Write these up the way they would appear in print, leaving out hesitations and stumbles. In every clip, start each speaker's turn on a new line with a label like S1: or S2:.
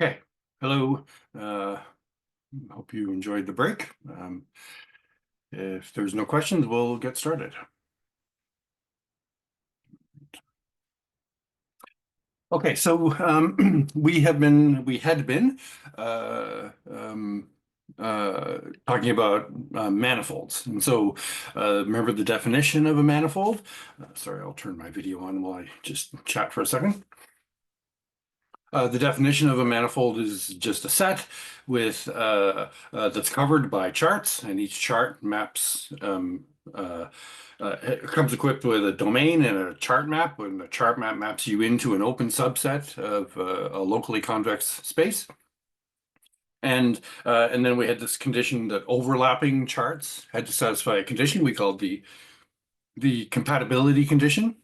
S1: Okay, hello. Hope you enjoyed the break. If there's no questions, we'll get started. Okay, so we had been uh, um, talking about manifolds, and so remember the definition of a manifold? Sorry, I'll turn my video on while I just chat for a second. The definition of a manifold is just a set with that's covered by charts, and each chart maps it comes equipped with a domain and a chart map. When the chart map maps you into an open subset of a locally convex space, and then we had this condition that overlapping charts had to satisfy a condition we called the compatibility condition.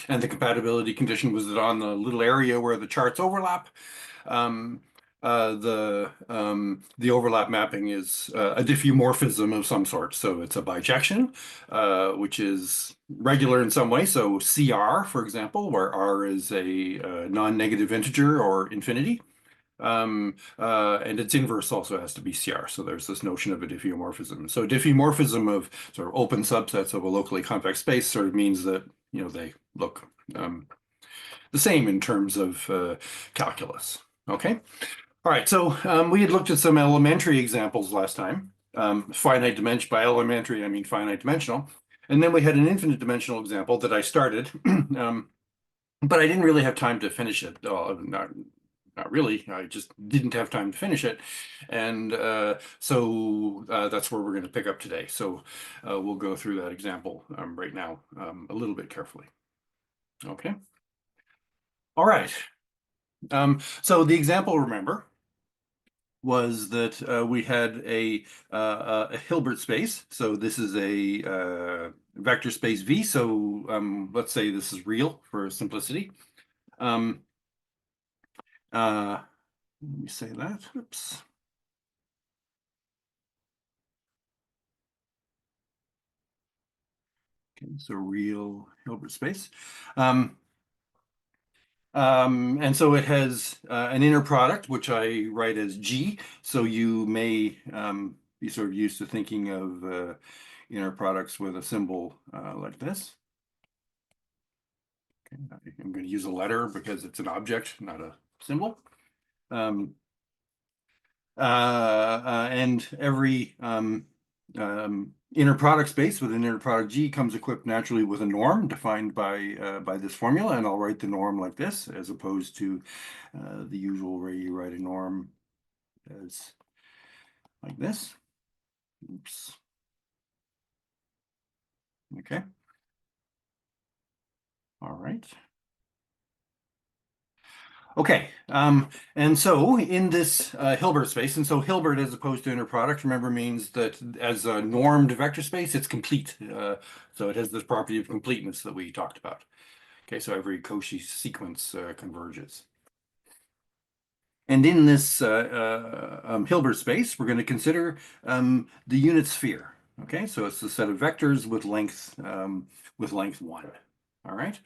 S1: And the compatibility condition was that on the little area where the charts overlap, um, the overlap mapping is a diffeomorphism of some sort. So it's a bijection, which is regular in some way. So CR, for example, where R is a non-negative integer or infinity. And its inverse also has to be CR. So there's this notion of a diffeomorphism. So diffeomorphism of sort of open subsets of a locally convex space sort of means that, they look the same in terms of calculus. Okay. All right. So we had looked at some elementary examples last time. Finite dimension, by elementary, I mean finite dimensional. And then we had an infinite dimensional example that I started, but I didn't really have time to finish it. Not really. I just didn't have time to finish it. And so that's where we're going to pick up today. So we'll go through that example right now a little bit carefully. Okay. All right. So the example, remember, was that we had a Hilbert space. So this is a vector space V. So let's say this is real for simplicity. Um, let me say that. Oops. Okay, so real Hilbert space. And so it has an inner product, which I write as G. So you may be sort of used to thinking of inner products with a symbol like this. Okay, I'm going to use a letter because it's an object, not a symbol. Um, and every inner product space with an inner product G comes equipped naturally with a norm defined by this formula, and I'll write the norm like this, as opposed to the usual way you write a norm as like this. Oops. Okay. All right. Okay, and so in this Hilbert space, and so Hilbert as opposed to inner product, remember, means that as a normed vector space, it's complete. So it has this property of completeness that we talked about. Okay, so every Cauchy sequence converges. And in this Hilbert space, we're going to consider the unit sphere. Okay, so it's a set of vectors with length 1. All right.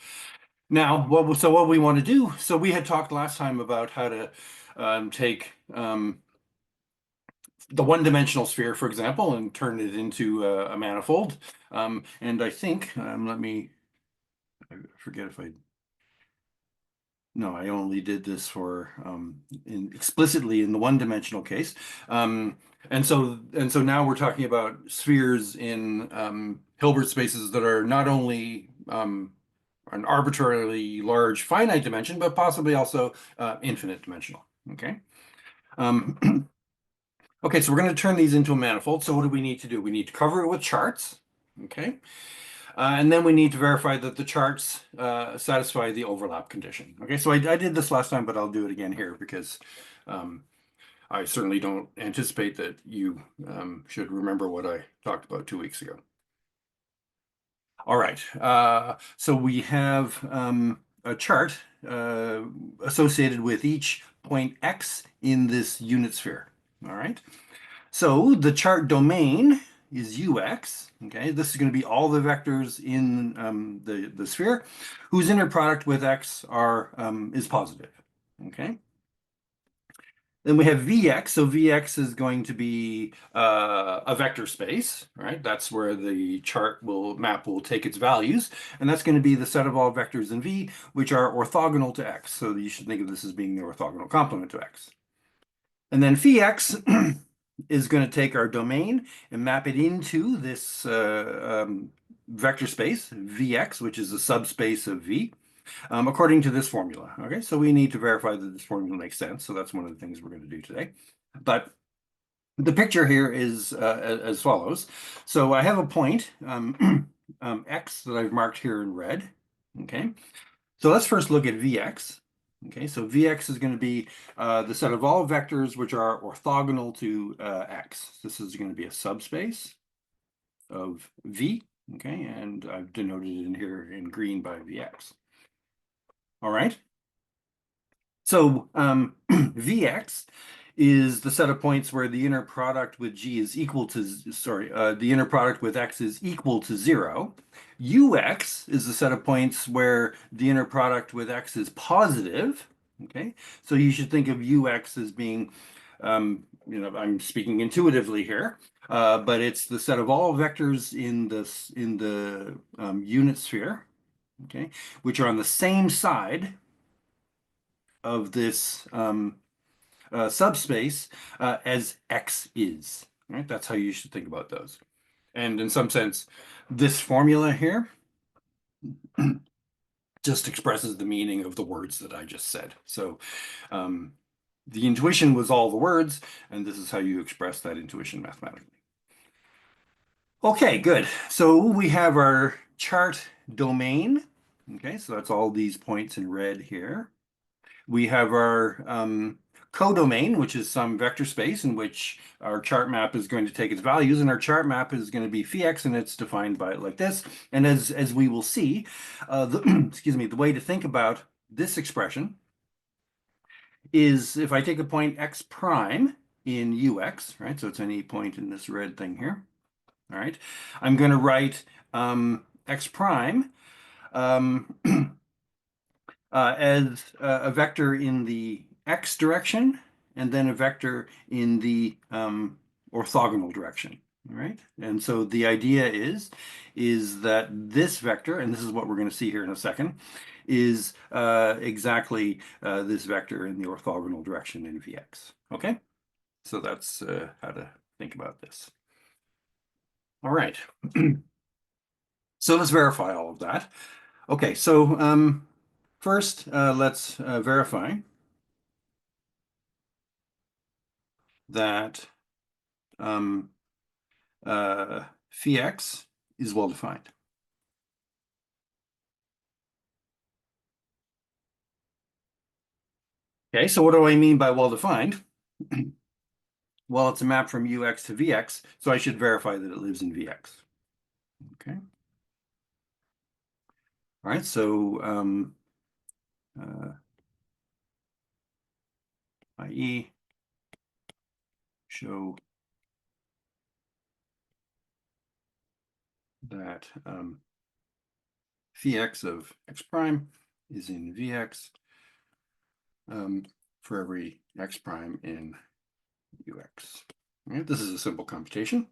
S1: Now, what we want to do, so we had talked last time about how to take the one-dimensional sphere, for example, and turn it into a manifold. And I think, I forget if I, no, I only did this for explicitly in the one-dimensional case. And so now we're talking about spheres in Hilbert spaces that are not only an arbitrarily large finite dimension, but possibly also infinite dimensional. Okay. Okay, so we're going to turn these into a manifold. So what do we need to do? We need to cover it with charts. Okay. And then we need to verify that the charts satisfy the overlap condition. Okay, so I did this last time, but I'll do it again here because I certainly don't anticipate that you should remember what I talked about 2 weeks ago. All right, so we have a chart associated with each point X in this unit sphere. All right, so the chart domain is UX. Okay, this is going to be all the vectors in the sphere whose inner product with X is positive. Okay. Then we have Vx. So Vx is going to be a vector space, right? That's where the chart will map will take its values, and that's going to be the set of all vectors in V which are orthogonal to x. So you should think of this as being the orthogonal complement to x. And then phi x is going to take our domain and map it into this vector space Vx, which is a subspace of V according to this formula. Okay, so we need to verify that this formula makes sense. So that's one of the things we're going to do today. But the picture here is as follows. So I have a point, x, that I've marked here in red. Okay, so let's first look at Vx. Okay, so Vx is going to be the set of all vectors which are orthogonal to x. This is going to be a subspace of V. Okay, and I've denoted it in here in green by Vx. All right. So Vx is the set of points where the inner product with G is equal to, sorry, the inner product with X is equal to 0. Ux is the set of points where the inner product with X is positive. Okay, so you should think of Ux as being, I'm speaking intuitively here, but it's the set of all vectors in the unit sphere, okay, which are on the same side of this subspace as X is. Right? That's how you should think about those. And in some sense, this formula here just expresses the meaning of the words that I just said. So um, the intuition was all the words, and this is how you express that intuition mathematically. Okay, good. So we have our chart domain. Okay, so that's all these points in red here. We have our codomain, which is some vector space in which our chart map is going to take its values, and our chart map is going to be phi x, and it's defined by like this. And as we will see, excuse me, the way to think about this expression is if I take a point x prime in ux, right? So it's any point in this red thing here. All right, I'm going to write x prime um, as a vector in the x direction and then a vector in the orthogonal direction. All right. And so the idea is that this vector, and this is what we're going to see here in a second, is exactly this vector in the orthogonal direction in Vx. Okay. So that's how to think about this. All right. So let's verify all of that. Okay, so first let's verify that um, phi x is well defined. Okay, so what do I mean by well defined? Well, it's a map from ux to vx, so I should verify that it lives in vx. Okay. All right, so i.e. show that phi x of x prime is in Vx for every x prime in Ux. Right, this is a simple computation.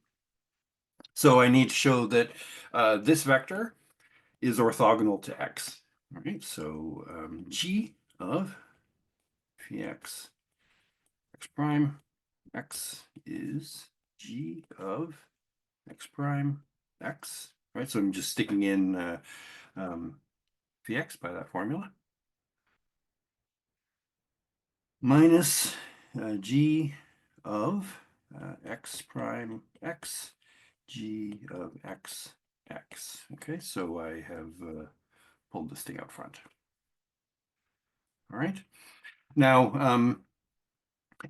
S1: So I need to show that this vector is orthogonal to x. All right, so g of phi x prime x is g of x prime x. Right, so I'm just sticking in phi x by that formula. Minus g of x prime x, g of x, x. Okay, so I have pulled this thing out front. All right. Now,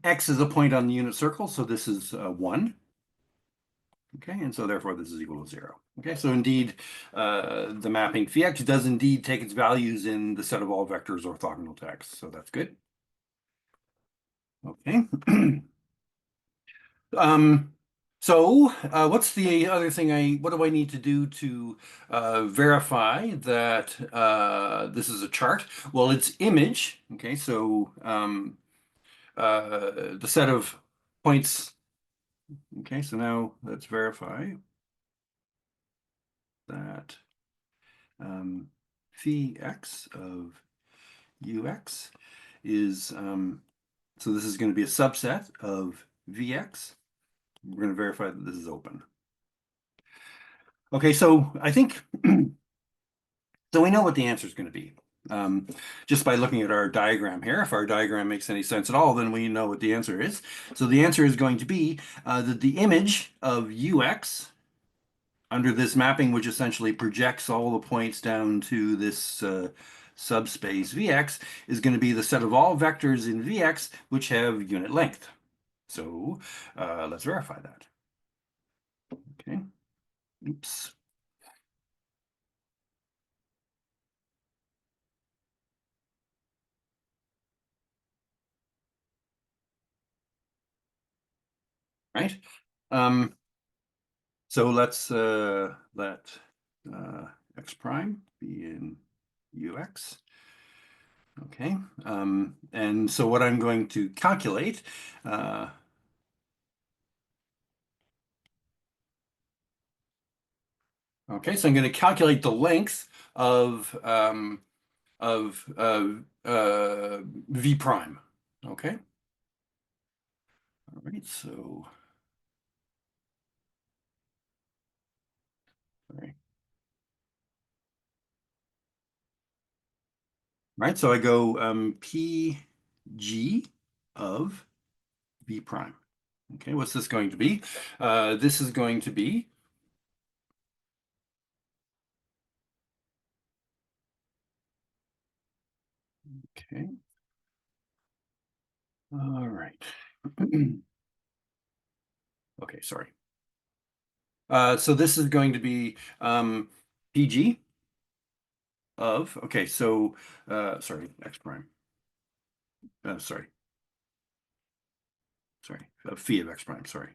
S1: x is a point on the unit circle, so this is 1. Okay, and so therefore this is equal to 0. Okay, so indeed, the mapping phi x does indeed take its values in the set of all vectors orthogonal to x, so that's good. Okay. So what's the other thing what do I need to do to verify that this is a chart? Well, it's image. Okay, so the set of points. Okay, so now let's verify that phi x of ux is, so this is going to be a subset of Vx. We're going to verify that this is open. Okay, so I think, so we know what the answer is going to be. Just by looking at our diagram here. If our diagram makes any sense at all, then we know what the answer is. So the answer is going to be that the image of ux under this mapping, which essentially projects all the points down to this subspace Vx, is going to be the set of all vectors in Vx which have unit length. So let's verify that. Okay. Oops. Right. So let's let x prime be in ux. Okay. And so what I'm going to calculate, okay, so I'm going to calculate the length of v prime. Okay. All right. So, sorry. Right. So I go pg of v prime. Okay. What's this going to be? This is going to be, okay. All right. Okay. Sorry. So this is going to be pg of, okay, so sorry, x prime. Sorry, phi of x prime, sorry.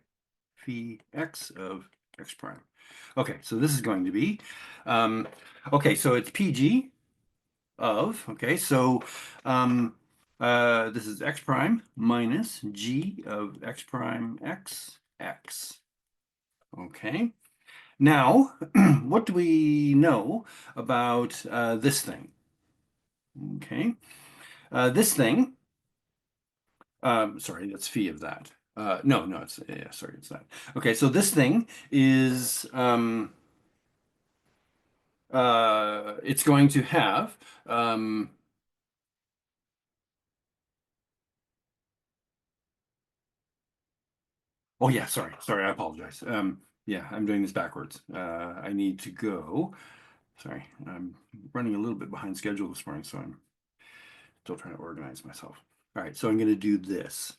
S1: Phi x of x prime. Okay, so this is going to be, okay, so it's pg of, okay, so this is x prime minus g of x prime x x. Okay. Now, what do we know about this thing? Okay. This thing, sorry, that's phi of that. No, it's, yeah, sorry, it's that. Okay, so this thing is, it's going to have, oh yeah, sorry, I apologize. Yeah, I'm doing this backwards. I need to go, sorry, I'm running a little bit behind schedule this morning, so I'm still trying to organize myself. All right, so I'm going to do this.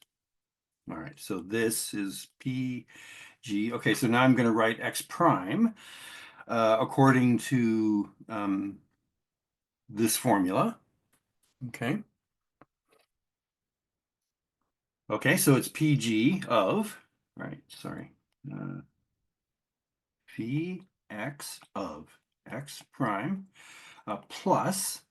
S1: All right, so this is PG. Okay, so now I'm going to write x prime according to this formula. Okay. Okay, so it's PG of, right, sorry, phi x of x prime plus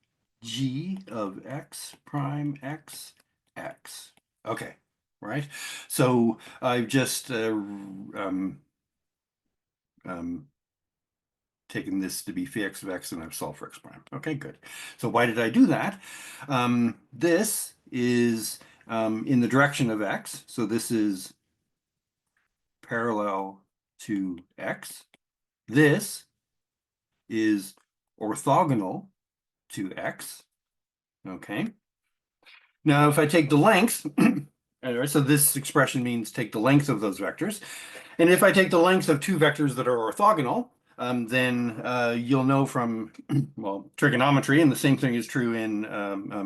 S1: g of x prime x x. Okay, right? So I've just um, taken this to be phi x of x and I've solved for x prime. Okay, good. So why did I do that? This is in the direction of x. So this is parallel to x. This is orthogonal to x. Okay. Now, if I take the length, so this expression means take the length of those vectors. And if I take the length of two vectors that are orthogonal, then you'll know from, well, trigonometry, and the same thing is true in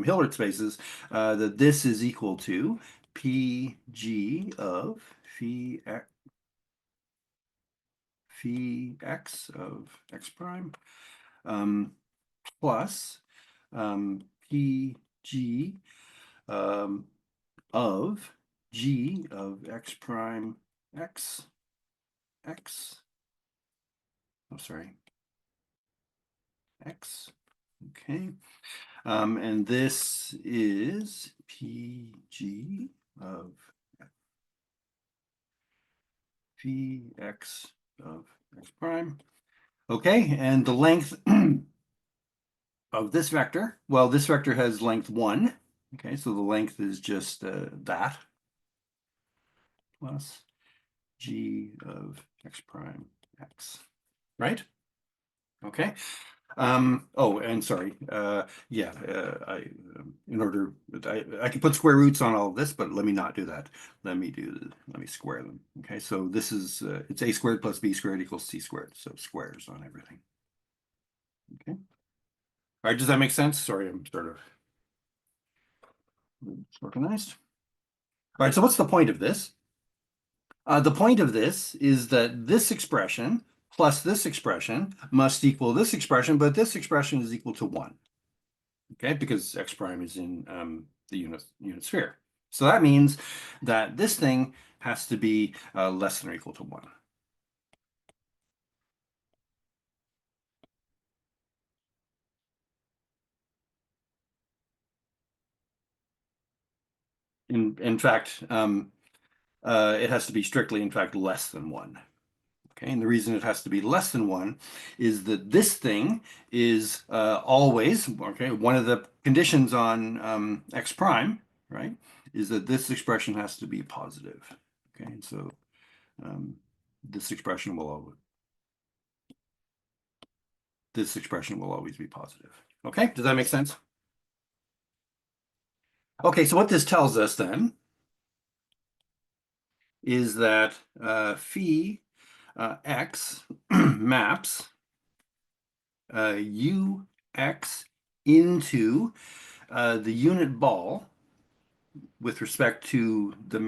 S1: Hilbert spaces, that this is equal to PG of phi x of x prime plus PG um, of g of x prime x x. Oh, sorry, x. Okay. And this is PG phi x of x prime. Okay, and the length of this vector, well, this vector has length 1. Okay, so the length is just that plus g of x prime x, right? Okay. Oh, and sorry. Yeah, in order, I can put square roots on all of this, but let me not do that. Let me square them. Okay, so this is, it's a squared plus b squared equals c squared. So squares on everything. Okay. All right, does that make sense? Sorry, I'm sort of disorganized. All right, so what's the point of this? The point of this is that this expression plus this expression must equal this expression, but this expression is equal to 1. Okay, because x prime is in the unit sphere. So that means that this thing has to be less than or equal to 1. In fact, it has to be strictly, in fact, less than 1. Okay, and the reason it has to be less than 1 is that this thing is always, okay, one of the conditions on x prime, right, is that this expression has to be positive. Okay, and so this expression will always be positive. Okay, does that make sense? Okay, so what this tells us then is that phi x maps ux into the unit ball with respect to the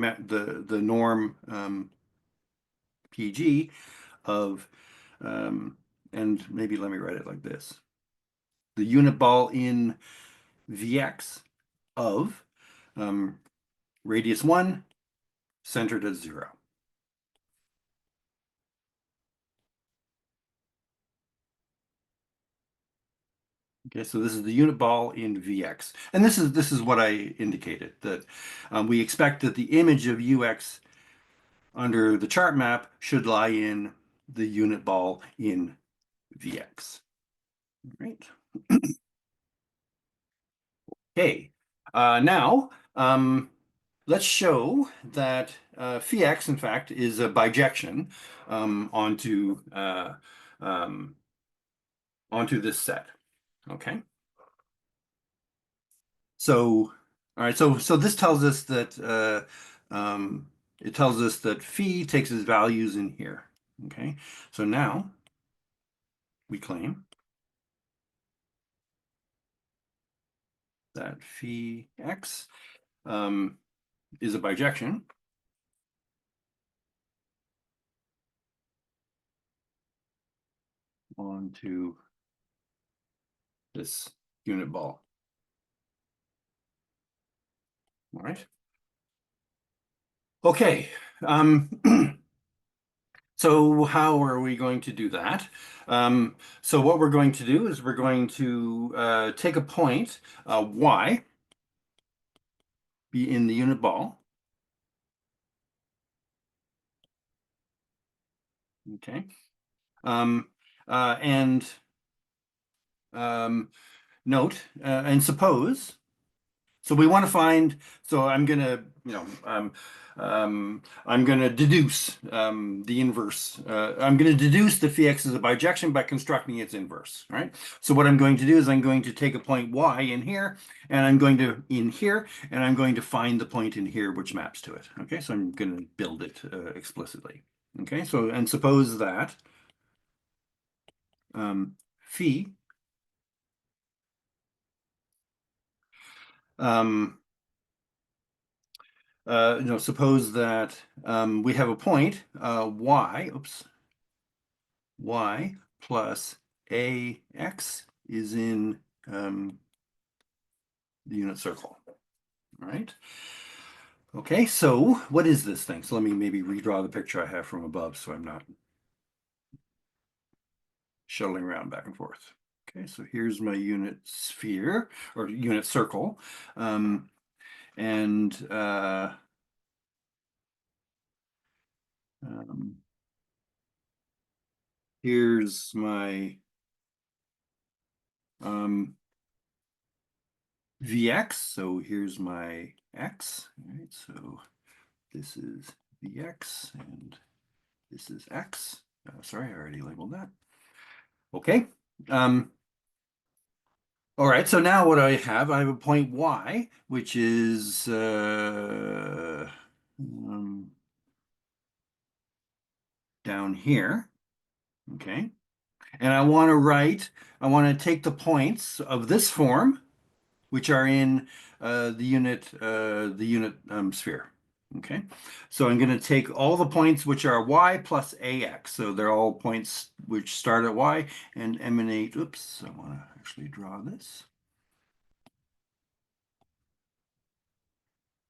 S1: norm PG of, and maybe let me write it like this: the unit ball in Vx of radius 1 centered at 0. Okay, so this is the unit ball in Vx. And this is what I indicated, that we expect that the image of Ux under the chart map should lie in the unit ball in Vx. Right. Okay. Now, let's show that phi x, in fact, is a bijection um, onto this set. Okay. So, all right. So this tells us that it tells us that phi takes its values in here. Okay. So now we claim that phi x is a bijection onto this unit ball. All right. Okay. So how are we going to do that? So what we're going to do is we're going to take a point, y, be in the unit ball. Okay. And note and suppose. So we want to find. So I'm gonna, I'm gonna deduce the inverse. I'm gonna deduce that phi x is a bijection by constructing its inverse. Right. So what I'm going to do is I'm going to take a point y in here, and I'm going to and I'm going to find the point in here which maps to it. Okay. So I'm going to build it explicitly. Okay. So and suppose that phi um, suppose that we have a point y plus ax is in the unit circle. All right. Okay, so what is this thing? So let me maybe redraw the picture I have from above so I'm not shuttling around back and forth. Okay, so here's my unit sphere or unit circle. And here's my Vx. So here's my x. All right, so this is Vx and this is x. Sorry, I already labeled that. Okay. All right, so now what I have a point y, which is down here. Okay. And I want to take the points of this form, which are in the unit sphere. Okay, so I'm going to take all the points which are y plus ax. So they're all points which start at y and emanate. Oops, I want to actually draw this.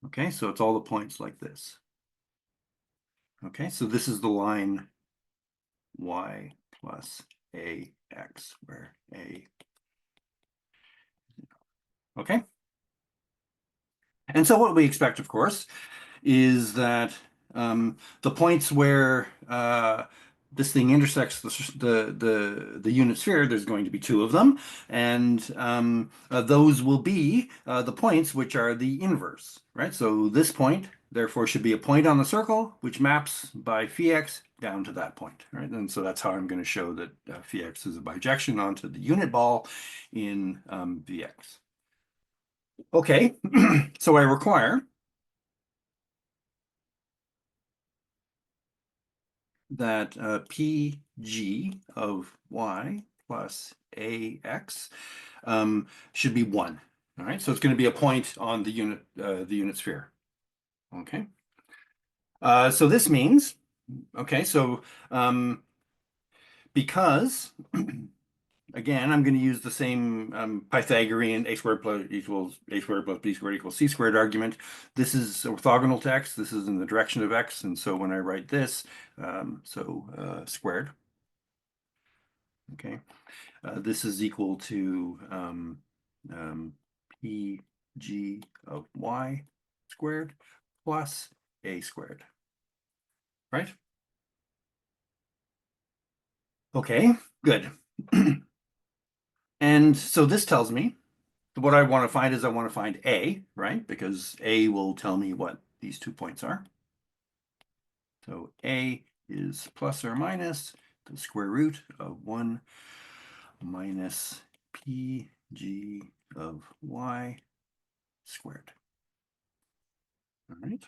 S1: Okay, so it's all the points like this. Okay, so this is the line y plus ax, where a. Okay, and so what we expect, of course, is that the points where this thing intersects the unit sphere, there's going to be two of them, and those will be the points which are the inverse, right? So this point, therefore, should be a point on the circle, which maps by phi x down to that point, right? And so that's how I'm going to show that phi x is a bijection onto the unit ball in Vx. Okay, so I require that PG of y plus AX should be 1. All right, so it's going to be a point on the unit sphere. Okay, so this means, okay, so because again, I'm going to use the same Pythagorean a squared plus equals a squared plus b squared equals c squared argument. This is orthogonal to x. This is in the direction of x. And so when I write this, squared, okay, this is equal to pg of y squared plus a squared, right? Okay, good. And so this tells me what I want to find is I want to find A, right? Because A will tell me what these 2 points are. So A is plus or minus the square root of 1 minus PG of y squared. All right.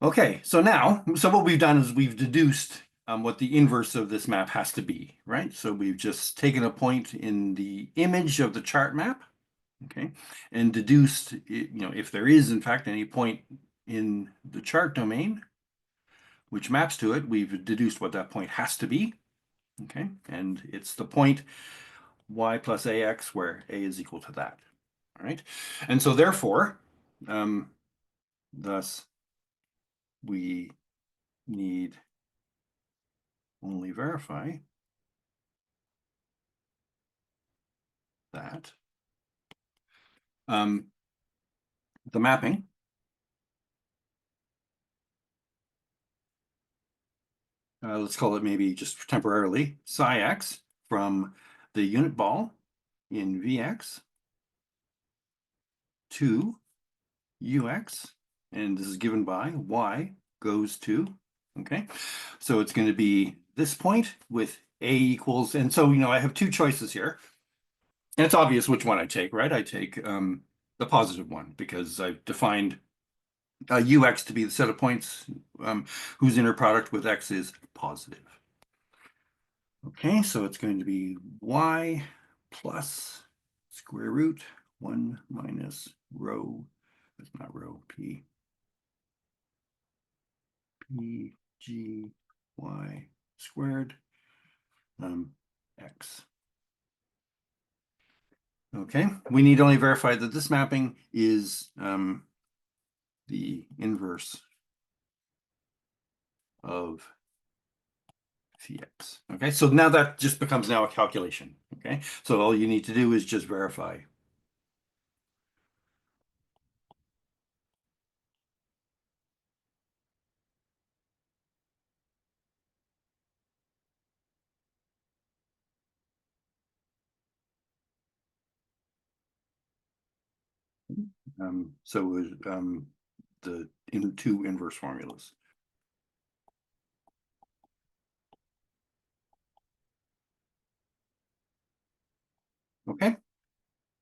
S1: Okay, so what we've done is we've deduced what the inverse of this map has to be, right? So we've just taken a point in the image of the chart map, okay, and deduced, if there is in fact any point in the chart domain which maps to it, we've deduced what that point has to be, okay, and it's the point y plus ax where a is equal to that, all right? And so therefore, thus we need only verify that the mapping let's call it maybe just temporarily psi x from the unit ball in Vx to Ux, and this is given by y goes to, okay? So it's going to be this point with a equals, and so, I have two choices here. And it's obvious which one I take, right? I take the positive one because I've defined Ux to be the set of points whose inner product with x is positive. Okay, so it's going to be y plus square root 1 minus rho, that's not rho, p g y squared x. Okay, we need only verify that this mapping is the inverse of phi x. Okay, so now that just becomes now a calculation. Okay, so all you need to do is just verify. So the two inverse formulas. Okay.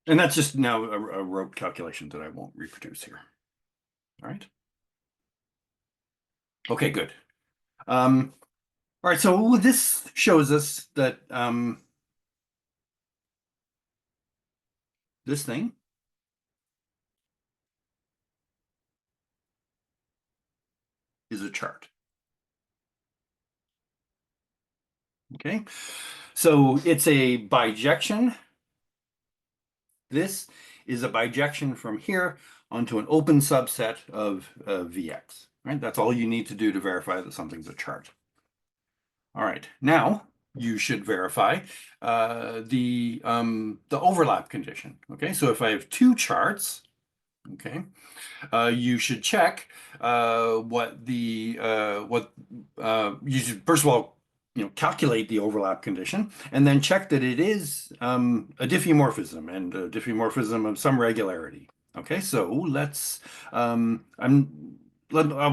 S1: And that's just now a rote calculation that I won't reproduce here. All right. Okay, good. All right, so this shows us that this thing is a chart. Okay, so it's a bijection. This is a bijection from here onto an open subset of Vx, right? That's all you need to do to verify that something's a chart. All right, now you should verify the overlap condition. Okay, so if I have two charts, okay, you should check what you should first of all calculate the overlap condition and then check that it is a diffeomorphism and a diffeomorphism of some regularity. Okay, so I'll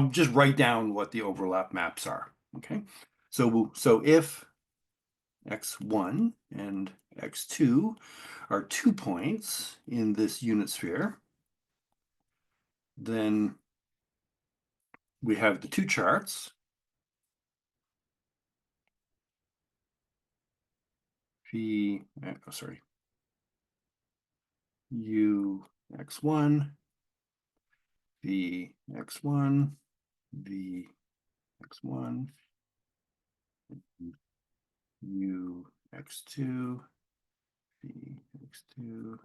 S1: just write down what the overlap maps are. Okay, so if x1 and x2 are 2 points in this unit sphere, then we have the two charts, U x1, V x1, V x1, U x2, V x2,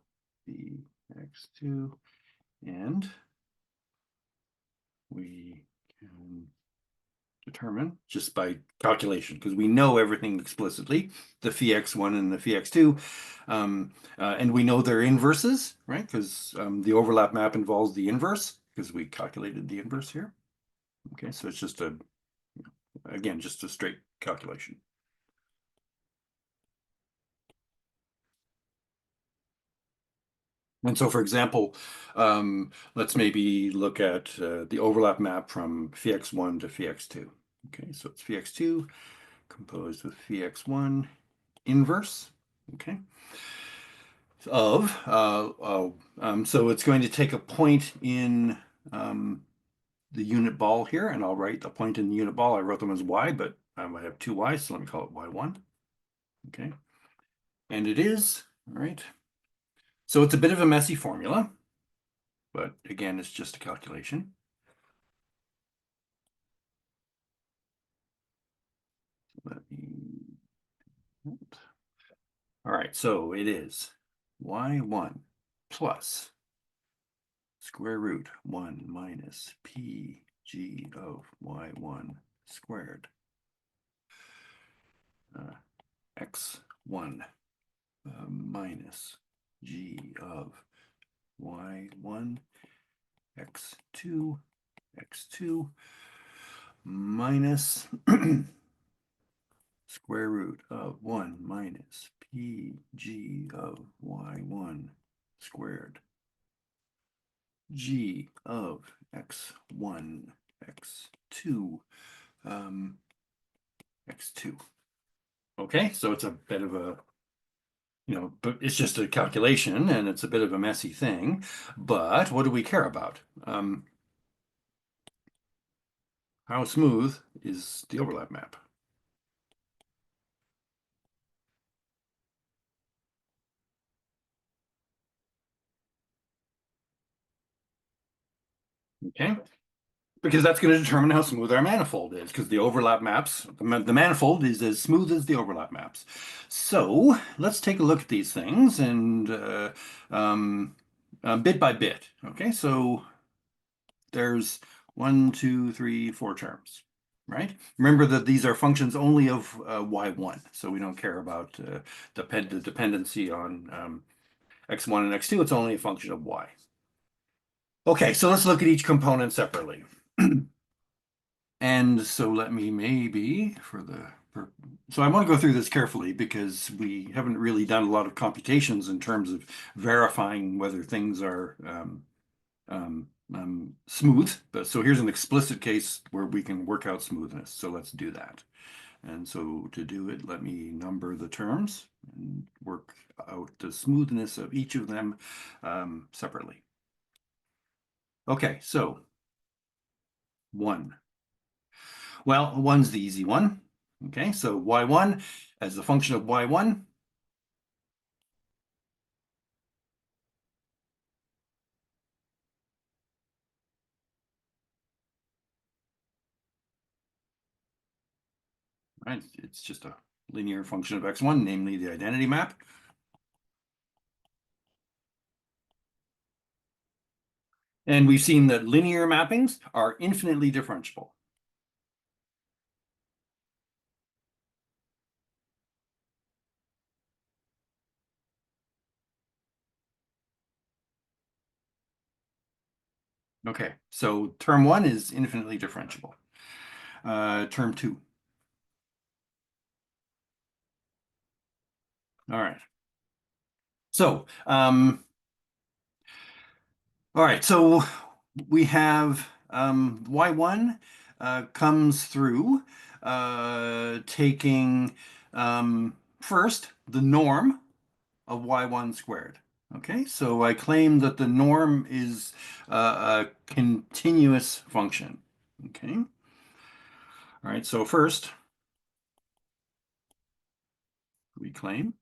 S1: V x2, and we can determine just by calculation, because we know everything explicitly, the phi x1 and the phi x2, and we know their inverses, right? Because the overlap map involves the inverse, because we calculated the inverse here. Okay, so it's just again, just a straight calculation. And so, for example, let's maybe look at the overlap map from phi x1 to phi x2. Okay, so it's phi x2 composed with phi x1 inverse. Okay, so it's going to take a point in the unit ball here, and I'll write the point in the unit ball. I wrote them as y, but I have two y's, so let me call it y1. Okay, and it is, all right. So it's a bit of a messy formula, but again, it's just a calculation. Let me, all right, so it is y1 plus square root 1 minus pg of y1 squared x1 minus g of y1 x2 minus square root of 1 minus pg of y1 squared g of x1 x2 x2. Okay, so it's a bit of a, but it's just a calculation and it's a bit of a messy thing. But what do we care about? How smooth is the overlap map? Okay, because that's going to determine how smooth our manifold is, because the overlap maps, the manifold is as smooth as the overlap maps. So let's take a look at these things and bit by bit. Okay, so there's 1, 2, 3, 4 terms, right? Remember that these are functions only of y1, so we don't care about the dependency on x1 and x2. It's only a function of y. Okay, so let's look at each component separately. And so let me maybe, for the So I want to go through this carefully because we haven't really done a lot of computations in terms of verifying whether things are smooth. But so here's an explicit case where we can work out smoothness. So let's do that. And so to do it, let me number the terms and work out the smoothness of each of them separately. Okay, so 1. Well, 1's the easy one. Okay, so y1 as the function of y1. Right, it's just a linear function of x1, namely the identity map. And we've seen that linear mappings are infinitely differentiable. Okay, so term 1 is infinitely differentiable. Term 2. All right. So, all right, so we have y1 comes through taking first the norm of y1 squared. Okay, so I claim that the norm is a continuous function. Okay, all right, so first we claim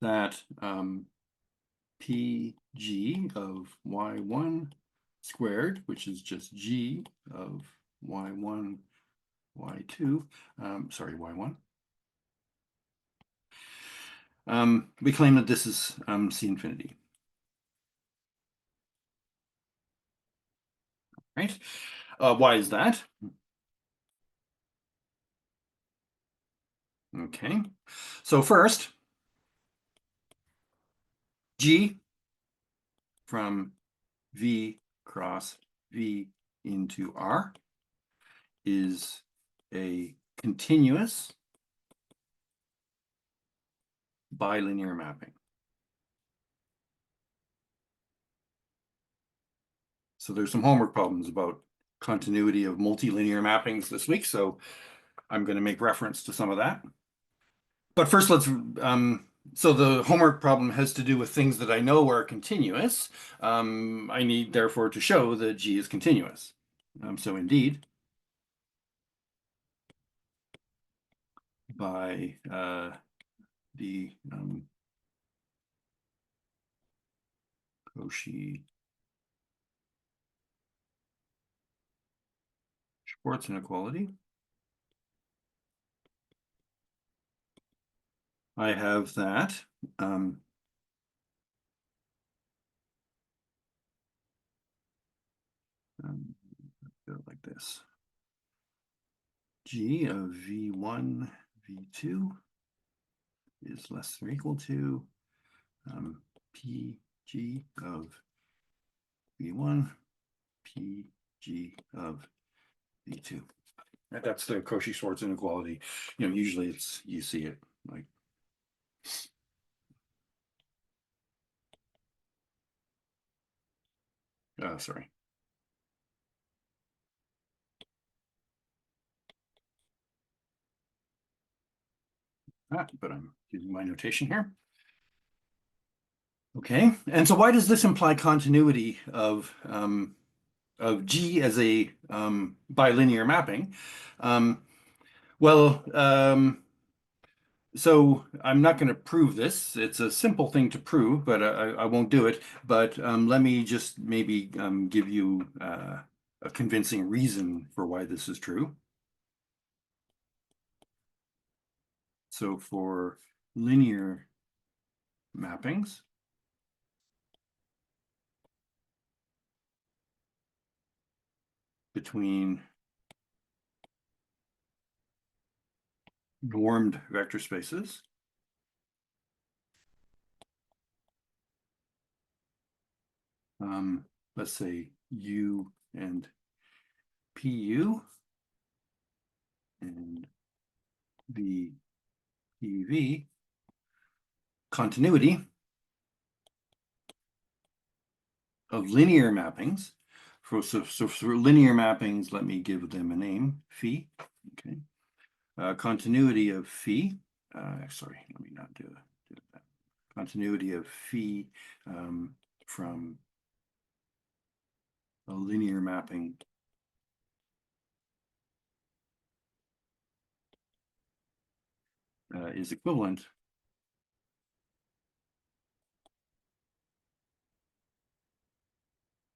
S1: that pg of y1 squared, which is just g of y1, y2, sorry, y1. We claim that this is C infinity. Right? Why is that? Okay. So first, G from V cross V into R is a continuous bilinear mapping. So there's some homework problems about continuity of multilinear mappings this week, so I'm going to make reference to some of that. But first, so the homework problem has to do with things that I know are continuous. I need, therefore, to show that G is continuous. So indeed, by the Cauchy-Schwarz inequality, I have that go like this. G of V1, V2 is less than or equal to PG of V1, PG of V2. That's the Cauchy-Schwarz inequality. Usually you see it like sorry. But I'm using my notation here. Okay, and so why does this imply continuity of G as a bilinear mapping? Well, so I'm not going to prove this. It's a simple thing to prove, but I won't do it. But let me just maybe give you a convincing reason for why this is true. So for linear mappings, between normed vector spaces, let's say U and PU and the PV continuity of linear mappings. For linear mappings, let me give them a name, phi. Okay. Continuity of phi. Sorry, let me not do that. Continuity of phi from a linear mapping is equivalent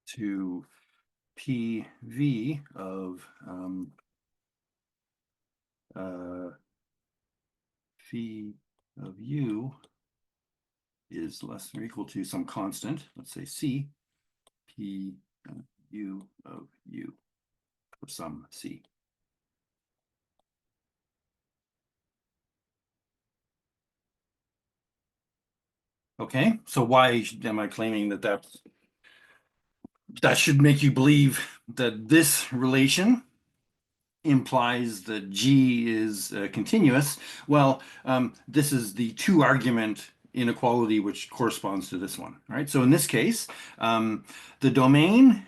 S1: to PV of phi of u is less than or equal to some constant, let's say C, P u of u for some C. Okay, so why am I claiming that that should make you believe that this relation implies that G is continuous? Well, this is the two argument inequality which corresponds to this one, right? So in this case, the domain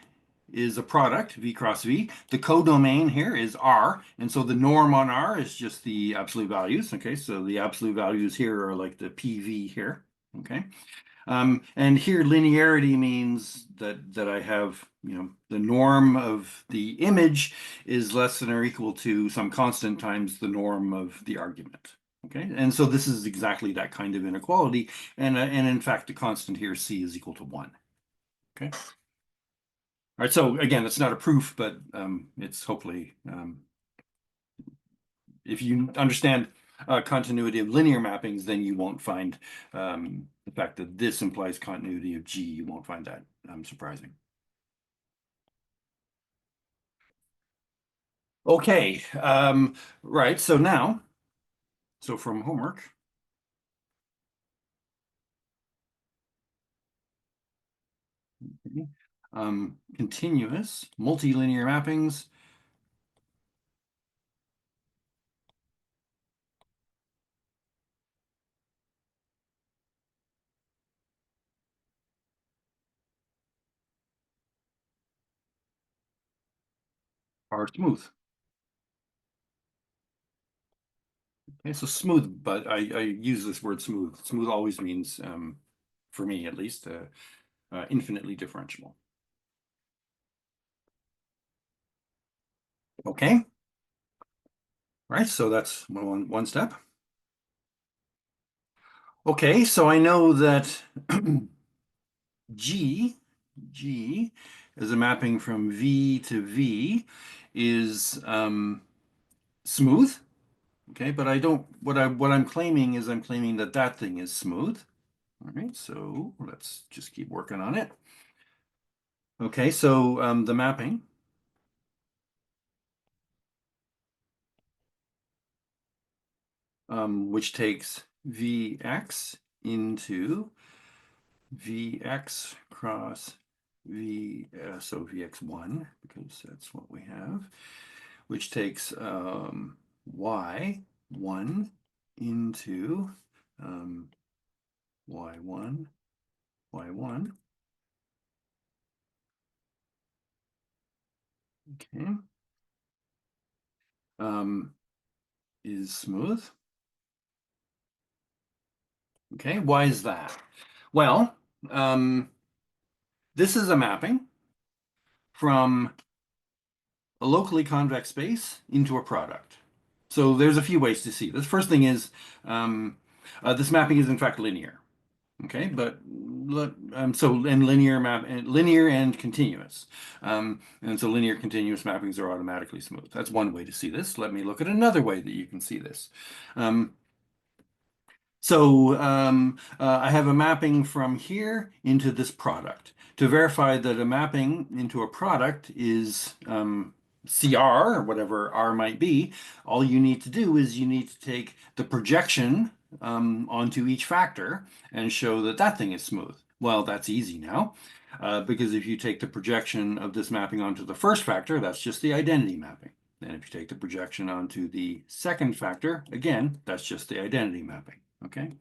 S1: is a product, V cross V. The codomain here is R, and so the norm on R is just the absolute values, okay? So the absolute values here are like the PV here, okay? And here linearity means that I have, the norm of the image is less than or equal to some constant times the norm of the argument. Okay, and so this is exactly that kind of inequality, and in fact the constant here C is equal to 1. Okay. All right, so again, it's not a proof, but it's hopefully if you understand continuity of linear mappings, then you won't find the fact that this implies continuity of G, you won't find that surprising. Okay, right, so now, so from homework, continuous multilinear mappings are smooth. Okay, so smooth, but I use this word smooth. Smooth always means, for me at least, infinitely differentiable. Okay, right, so that's one step. Okay, so I know that G as a mapping from V to V is smooth. Okay, but I don't, what I'm claiming is I'm claiming that that thing is smooth. All right, so let's just keep working on it. Okay, so the mapping which takes Vx into Vx cross V, so Vx1, because that's what we have, which takes y1 into y1, y1. Okay. Is smooth. Okay, why is that? Well, this is a mapping from a locally convex space into a product. So there's a few ways to see this. First thing is this mapping is in fact linear. Okay, but so and linear and continuous. And so linear continuous mappings are automatically smooth. That's one way to see this. Let me look at another way that you can see this. I have a mapping from here into this product. To verify that a mapping into a product is CR, or whatever R might be, all you need to do is you need to take the projection onto each factor and show that that thing is smooth. Well, that's easy now. because if you take the projection of this mapping onto the first factor, that's just the identity mapping. And if you take the projection onto the second factor, again, that's just the identity mapping, okay?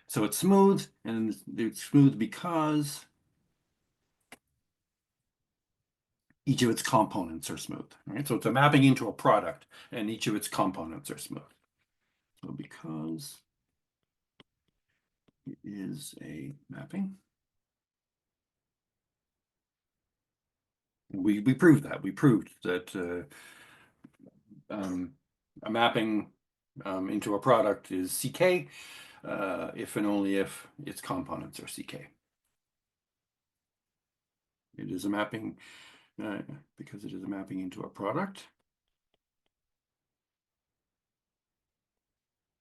S1: So it's smooth, and it's smooth because each of its components are smooth, right? So it's a mapping into a product, and each of its components are smooth. So because it is a mapping, we proved that. We proved that a mapping into a product is CK if and only if its components are CK. It is a mapping because it is a mapping into a product,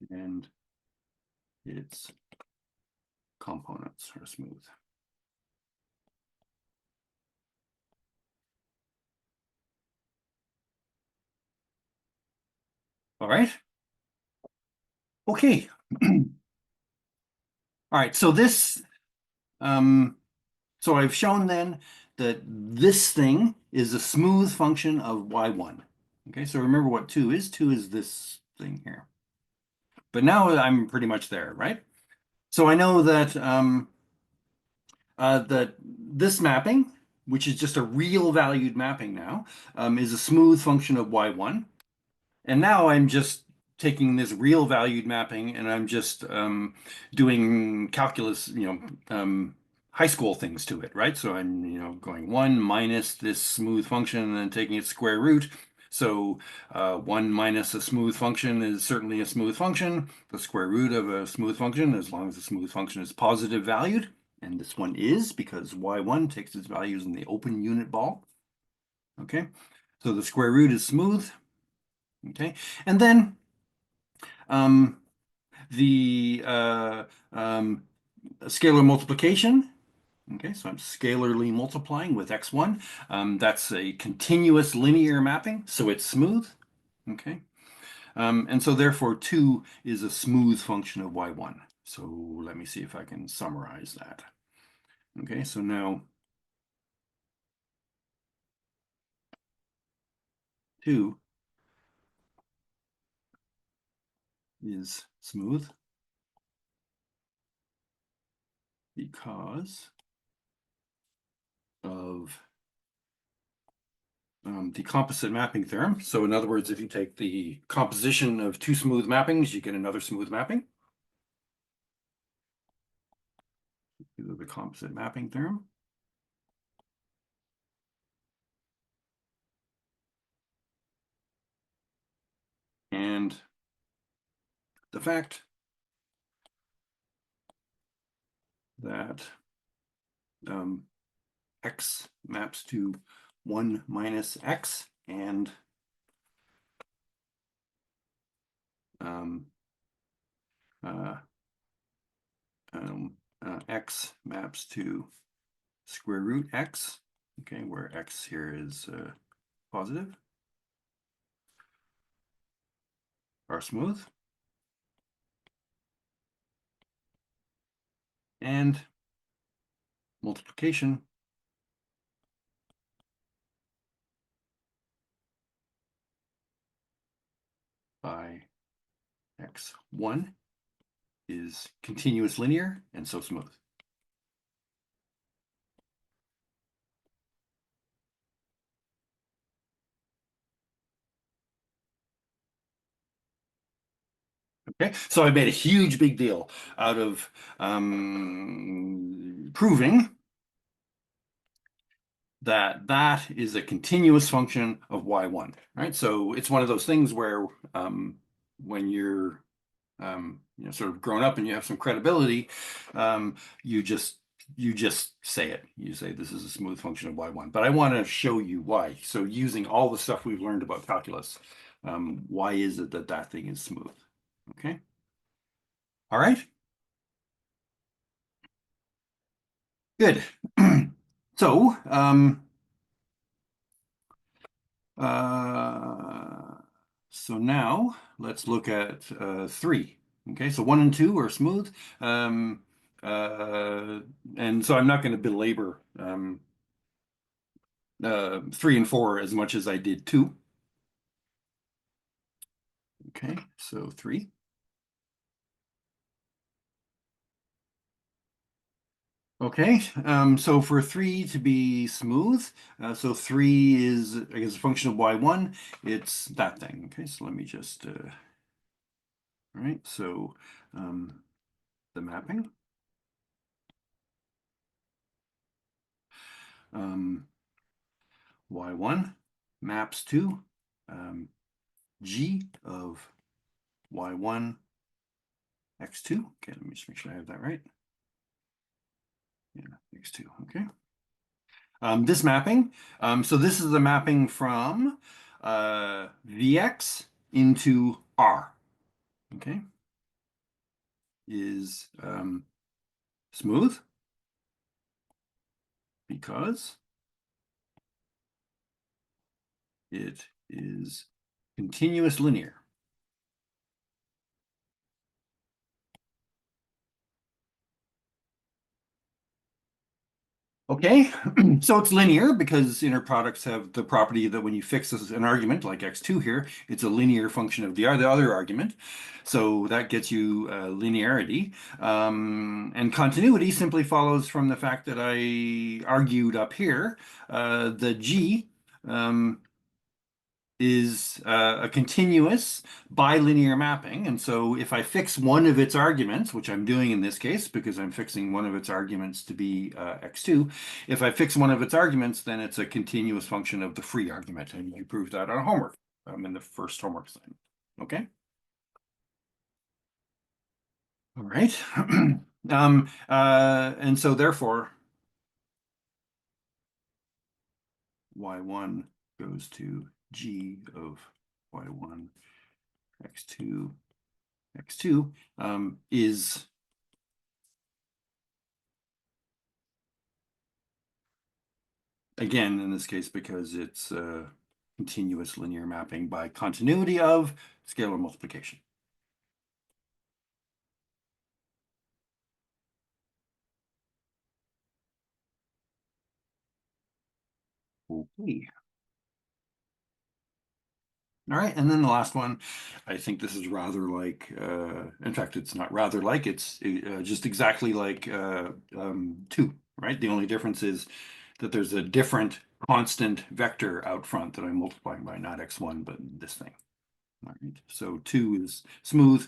S1: and its components are smooth. All right. Okay. All right. So this, so I've shown then that this thing is a smooth function of y1. Okay. So remember what 2 is. 2 is this thing here. But now I'm pretty much there, right? So I know that this mapping, which is just a real valued mapping now, is a smooth function of y1. And now I'm just taking this real valued mapping and I'm just doing calculus, high school things to it, right? So I'm, going 1 minus this smooth function and then taking its square root. So 1 minus a smooth function is certainly a smooth function. The square root of a smooth function, as long as the smooth function is positive valued, and this one is because y1 takes its values in the open unit ball. Okay, so the square root is smooth. Okay, and then the scalar multiplication. Okay, so I'm scalarly multiplying with x1. That's a continuous linear mapping, so it's smooth. Okay, and so therefore 2 is a smooth function of y1. So let me see if I can summarize that. Okay, so now 2 is smooth because of the composite mapping theorem. So in other words, if you take the composition of 2 smooth mappings, you get another smooth mapping. The composite mapping theorem. And the fact that x maps to 1 minus x and um, uh, x maps to square root x, okay, where x here is positive, are smooth. And multiplication by x1 is continuous linear and so smooth. Okay, so I made a huge big deal out of proving that that is a continuous function of y1, right? So it's one of those things where when you're sort of grown up and you have some credibility, you just say it. You say this is a smooth function of y1. But I want to show you why. So using all the stuff we've learned about calculus, why is it that that thing is smooth? Okay. All right. Good. So, uh, so now let's look at 3. Okay, so 1 and 2 are smooth. Uh, and so I'm not going to belabor 3 and 4 as much as I did 2. Okay, so 3. Okay, so for 3 to be smooth, so 3 is, I guess, a function of y1, it's that thing. Okay, so let me just, all right, so the mapping, um, y1 maps to um, g of y1 x2. Okay, let me just make sure I have that right. Yeah, x2, okay. This mapping, so this is the mapping from Vx into R, okay, is smooth because it is continuous linear. Okay, so it's linear because inner products have the property that when you fix an argument like x2 here, it's a linear function of the other argument. So that gets you linearity. And continuity simply follows from the fact that I argued up here the g um, is a continuous bilinear mapping. And so if I fix one of its arguments, which I'm doing in this case because I'm fixing one of its arguments to be x2, if I fix one of its arguments, then it's a continuous function of the free argument. And you proved that on homework in the first homework assignment. Okay? All right. And so therefore, y1 goes to g of y1 x2 x2 is again in this case because it's continuous linear mapping by continuity of scalar multiplication. Okay. All right, and then the last one, I think this is rather like, in fact, it's not rather like, it's just exactly like 2, right? The only difference is that there's a different constant vector out front that I'm multiplying by, not x1, but this thing. All right, so 2 is smooth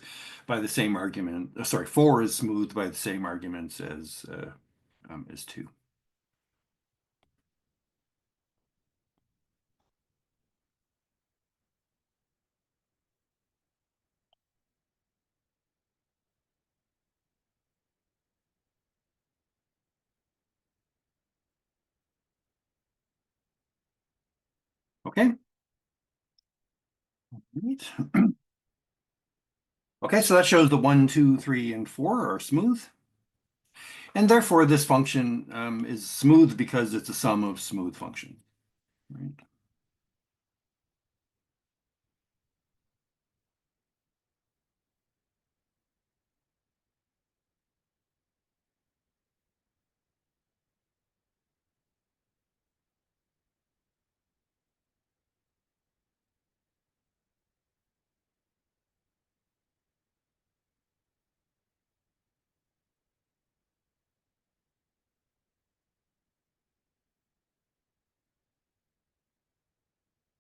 S1: by the same argument, sorry, 4 is smooth by the same arguments as 2. Okay. Right. Okay, so that shows the 1, 2, 3, and 4 are smooth. And therefore, this function is smooth because it's a sum of smooth functions. Right?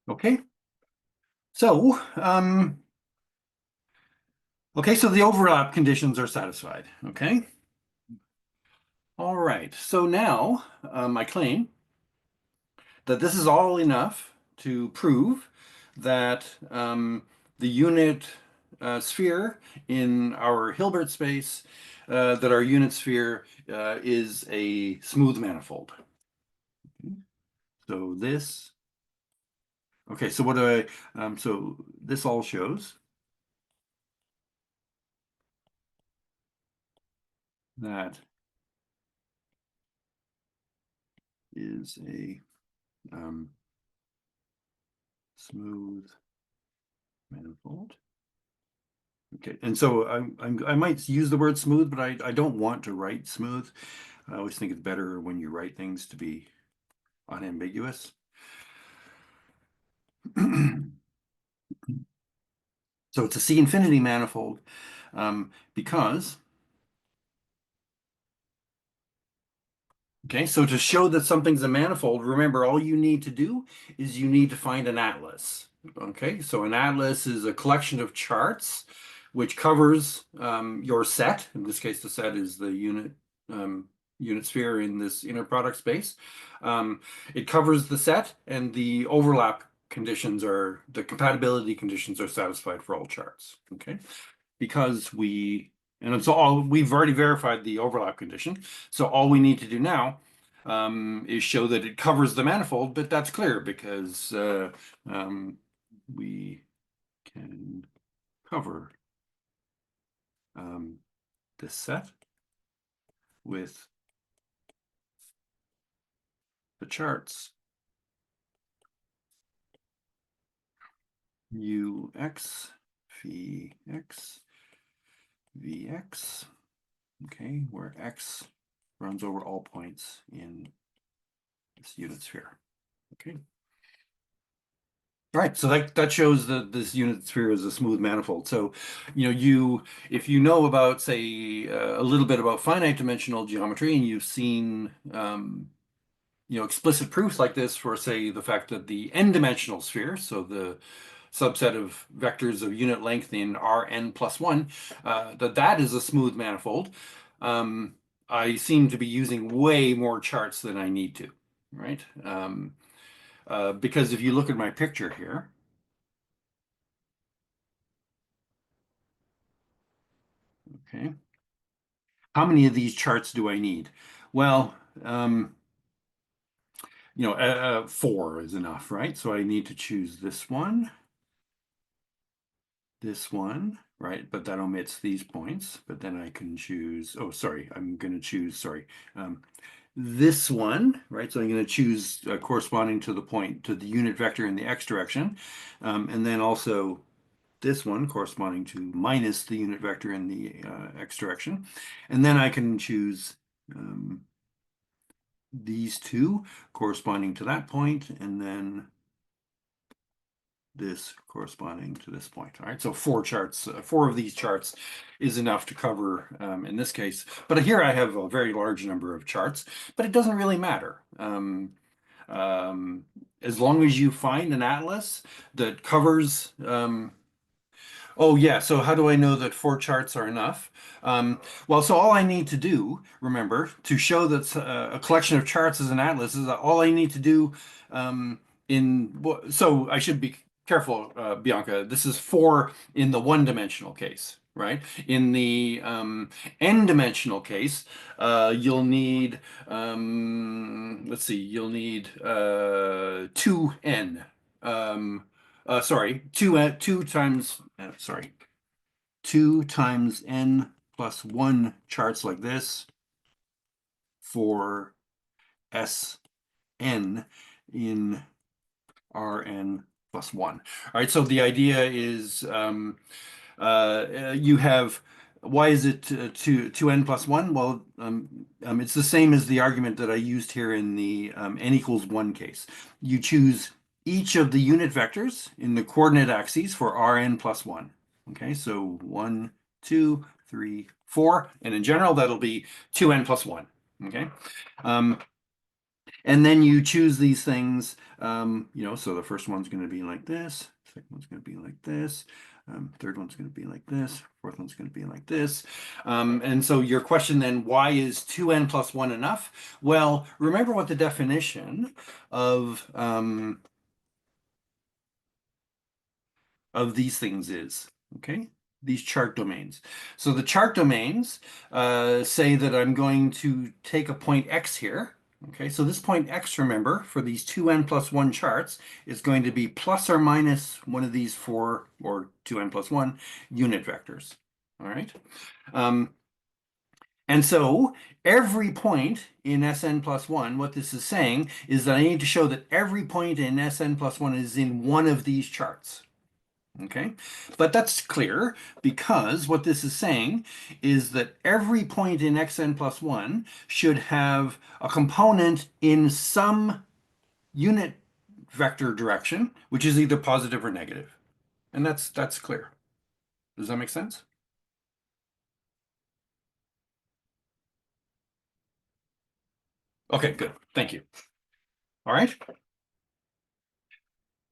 S1: Okay, so okay, so the overlap conditions are satisfied. Okay, all right. So now I claim that this is all enough to prove that the unit sphere in our Hilbert space, that our unit sphere is a smooth manifold. So this, okay, so what do so this all shows that is a smooth manifold. Okay, and so I might use the word smooth, but I don't want to write smooth. I always think it's better when you write things to be unambiguous. So it's a C infinity manifold because, okay, so to show that something's a manifold, remember all you need to do is you need to find an atlas. Okay, so an atlas is a collection of charts which covers your set. In this case, the set is the um, unit sphere in this inner product space. Um, it covers the set, and the overlap conditions are the compatibility conditions are satisfied for all charts. Okay, because and it's all we've already verified the overlap condition. So all we need to do now is show that it covers the manifold, but that's clear because um, we can cover um, this set with the charts ux, vx, vx, okay, where x runs over all points in this unit sphere. Okay. Right, so that shows that this unit sphere is a smooth manifold. So, if you know about, say, a little bit about finite dimensional geometry, and you've seen, explicit proofs like this for, say, the fact that the n-dimensional sphere, so the subset of vectors of unit length in Rn plus one, that is a smooth manifold. I seem to be using way more charts than I need to, right? Because if you look at my picture here. Okay. How many of these charts do I need? Well, um, four is enough, right? So I need to choose this one, right? But that omits these points. But then I can choose, oh, sorry, I'm going to choose, sorry, um, this one, right? So I'm going to choose corresponding to the point, to the unit vector in the x direction. And then also this one corresponding to minus the unit vector in the x direction. And then I can choose these two corresponding to that point, and then this corresponding to this point. All right, so four charts, four of these charts is enough to cover in this case. But here I have a very large number of charts, but it doesn't really matter. As long as you find an atlas that covers oh yeah, so how do I know that four charts are enough? Well, so all I need to do, remember, to show that a collection of charts is an atlas is that all I need to do so I should be careful, Bianca. This is four in the one-dimensional case, right? In the n-dimensional case, you'll need let's see, you'll need 2n. Sorry, sorry, 2 times n plus 1 charts like this for Sn in Rn plus 1. All right, so the idea is you have, why is it 2n plus 1? Well, it's the same as the argument that I used here in the n equals 1 case. You choose each of the unit vectors in the coordinate axes for Rn plus 1. Okay, so 1, 2, 3, 4. And in general, that'll be 2n plus 1. Okay. And then you choose these things, so the first one's going to be like this, second one's going to be like this, third one's going to be like this, fourth one's going to be like this. And so your question then, why is 2n plus 1 enough? Well, remember what the definition of these things is, okay? These chart domains. So the chart domains say that I'm going to take a point X here. Okay, so this point X, remember, for these 2n plus 1 charts is going to be plus or minus one of these four, or 2n plus 1 unit vectors. All right. And so every point in Sn plus 1, what this is saying is that I need to show that every point in Sn plus 1 is in one of these charts. Okay, but that's clear because what this is saying is that every point in xn plus 1 should have a component in some unit vector direction, which is either positive or negative. And that's clear. Does that make sense? Okay, good. Thank you. All right.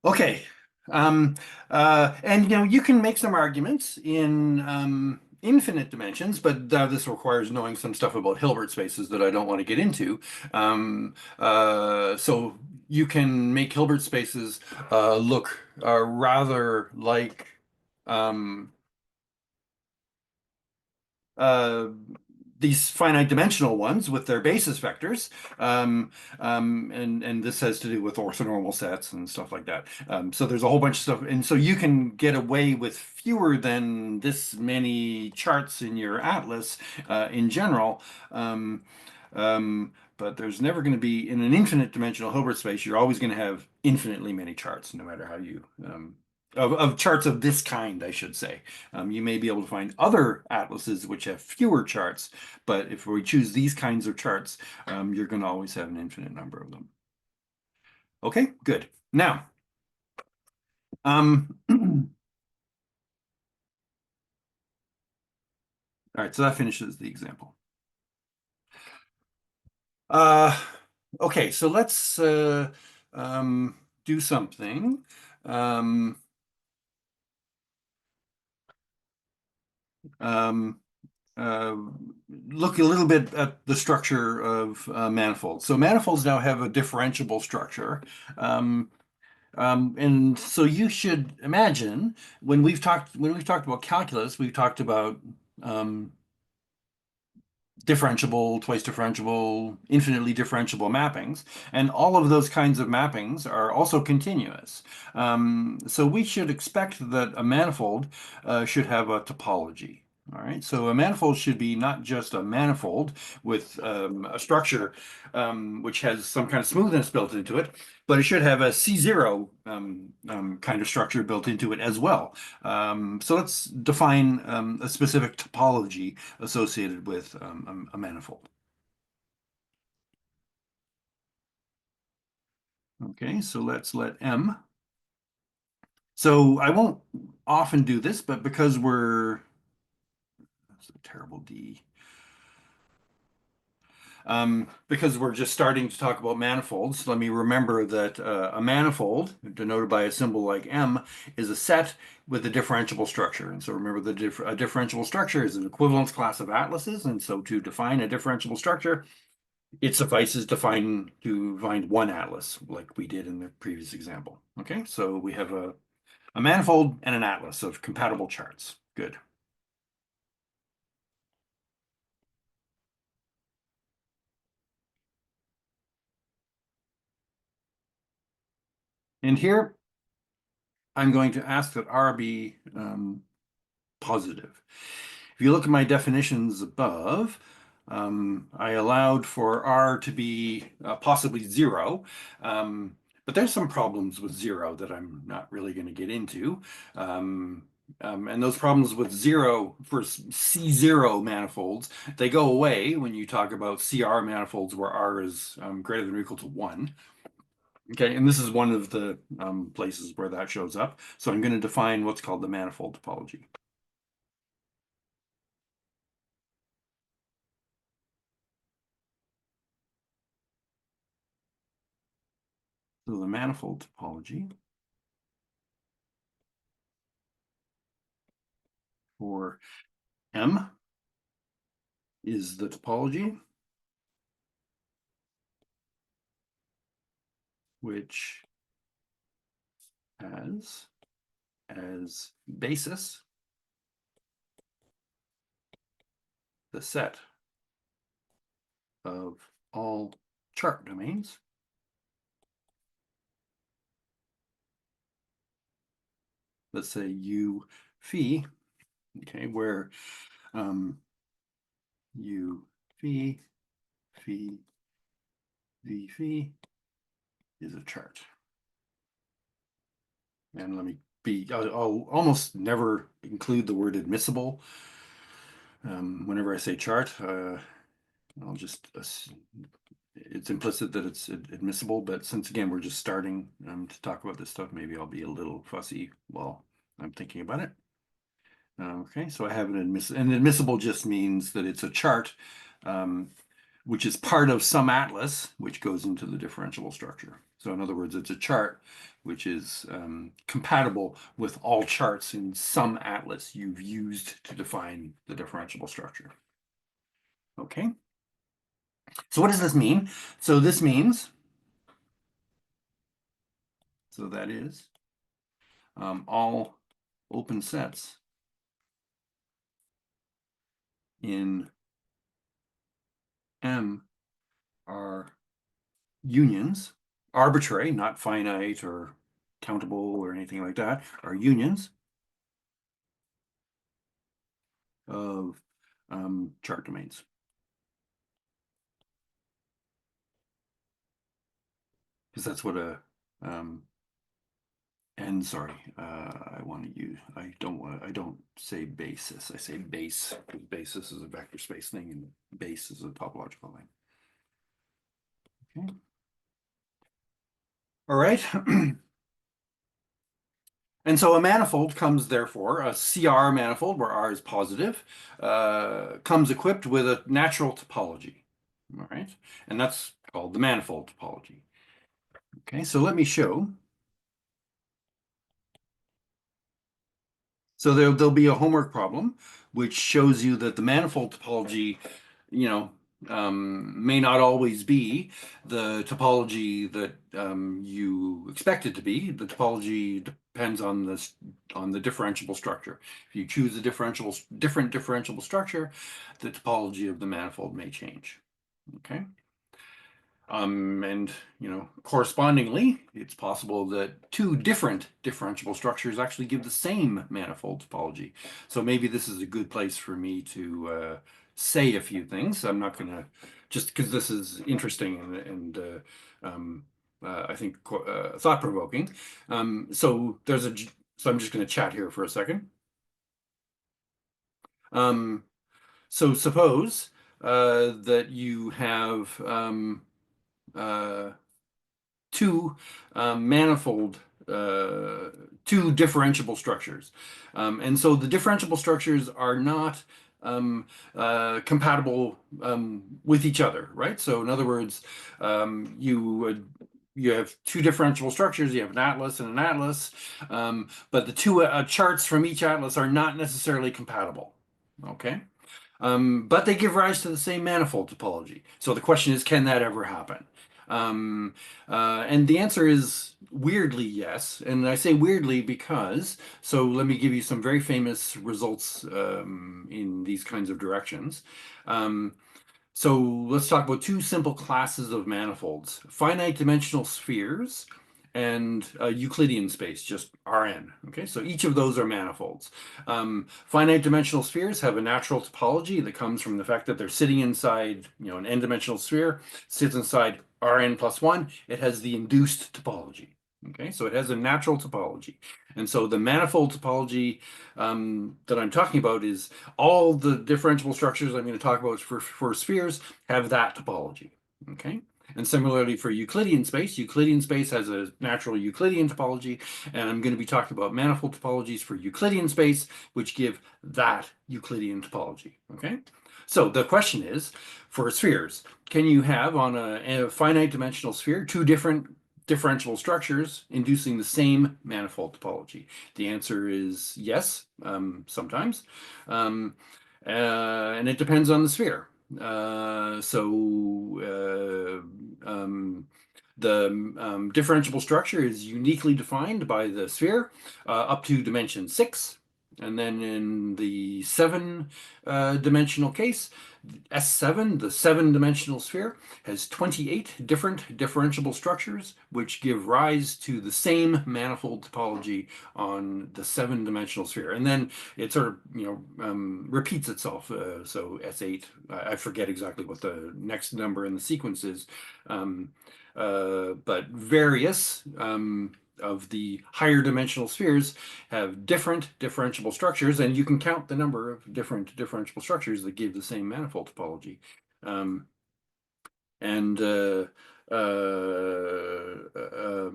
S1: Okay. Um, and you can make some arguments in infinite dimensions, but this requires knowing some stuff about Hilbert spaces that I don't want to get into. So you can make Hilbert spaces look rather like um, uh, these finite dimensional ones with their basis vectors. And this has to do with orthonormal sets and stuff like that. So there's a whole bunch of stuff. And so you can get away with fewer than this many charts in your atlas in general. Um, but there's never going to be, in an infinite dimensional Hilbert space, you're always going to have infinitely many charts, no matter how you, of charts of this kind, I should say. You may be able to find other atlases which have fewer charts, but if we choose these kinds of charts, you're going to always have an infinite number of them. Okay, good. Now, all right, so that finishes the example. Uh, okay, so let's um, do something. Um, um, uh, Look a little bit at the structure of manifolds. So manifolds now have a differentiable structure. Um, and so you should imagine when we've talked about calculus, we've talked about um, differentiable, twice differentiable, infinitely differentiable mappings. And all of those kinds of mappings are also continuous. So we should expect that a manifold should have a topology. All right, so a manifold should be not just a manifold with a structure which has some kind of smoothness built into it, but it should have a C0 kind of structure built into it as well. So let's define a specific topology associated with a manifold. Okay, so let's let M. So I won't often do this, but because that's a terrible D. Because we're just starting to talk about manifolds, let me remember that a manifold, denoted by a symbol like M, is a set with a differentiable structure. And so remember, a differentiable structure is an equivalence class of atlases. And so to define a differentiable structure, it suffices to find one atlas, like we did in the previous example. Okay, so we have a manifold and an atlas of compatible charts. Good. And here I'm going to ask that R be positive. If you look at my definitions above, I allowed for R to be possibly 0. But there's some problems with 0 that I'm not really going to get into. Um, and those problems with 0 for C0 manifolds, they go away when you talk about CR manifolds where R is greater than or equal to 1. Okay, and this is one of the places where that shows up. So I'm going to define what's called the manifold topology. So the manifold topology for M is the topology which has as basis the set of all chart domains let's say U phi, okay, where U phi, phi, V phi is a chart. And let me I'll almost never include the word admissible whenever I say chart. I'll just it's implicit that it's admissible, but since again we're just starting to talk about this stuff, maybe I'll be a little fussy while I'm thinking about it. Okay, so I have an admissible just means that it's a chart, um, which is part of some atlas, which goes into the differentiable structure. So in other words, it's a chart which is compatible with all charts in some atlas you've used to define the differentiable structure. Okay, so what does this mean? So this means, so that is all open sets in M are unions, arbitrary, not finite or countable or anything like that, are unions of chart domains. Because that's what a and sorry, I want to use, I don't say basis, I say base, because basis is a vector space thing and base is a topological thing. Okay. All right. And so a manifold comes, therefore, a CR manifold, where R is positive, comes equipped with a natural topology. All right. And that's called the manifold topology. Okay, so let me show. So there'll be a homework problem which shows you that the manifold topology, you know, may not always be the topology that you expect it to be. The topology depends on the differentiable structure. If you choose a different differentiable structure, the topology of the manifold may change. Okay. And correspondingly, it's possible that two different differentiable structures actually give the same manifold topology. So maybe this is a good place for me to say a few things. I'm not going to, just because this is interesting and I think thought-provoking. So I'm just going to chat here for a second. So suppose that you have uh, two manifold, two differentiable structures. And so the differentiable structures are not compatible with each other, right? So in other words, you have two differentiable structures. You have an atlas and an atlas, but the two charts from each atlas are not necessarily compatible. Okay. But they give rise to the same manifold topology. So the question is, can that ever happen? And the answer is weirdly yes. And I say weirdly because, so let me give you some very famous results in these kinds of directions. So let's talk about two simple classes of manifolds: finite dimensional spheres and Euclidean space, just Rn. Okay, so each of those are manifolds. Finite dimensional spheres have a natural topology that comes from the fact that they're sitting inside, an n-dimensional sphere sits inside Rn plus one. It has the induced topology. Okay, so it has a natural topology. And so the manifold topology that I'm talking about is all the differentiable structures I'm going to talk about for spheres have that topology. Okay. And similarly for Euclidean space has a natural Euclidean topology, and I'm going to be talking about manifold topologies for Euclidean space, which give that Euclidean topology. Okay. So the question is, for spheres, can you have on a finite dimensional sphere two different differentiable structures inducing the same manifold topology? The answer is yes, sometimes. And it depends on the sphere. The differentiable structure is uniquely defined by the sphere up to dimension 6. And then in the 7 dimensional case, S7, the 7-dimensional sphere, has 28 different differentiable structures, which give rise to the same manifold topology on the 7-dimensional sphere. And then it sort of, repeats itself. So S8, I forget exactly what the next number in the sequence is, but various of the higher dimensional spheres have different differentiable structures, and you can count the number of different differentiable structures that give the same manifold topology. Um, and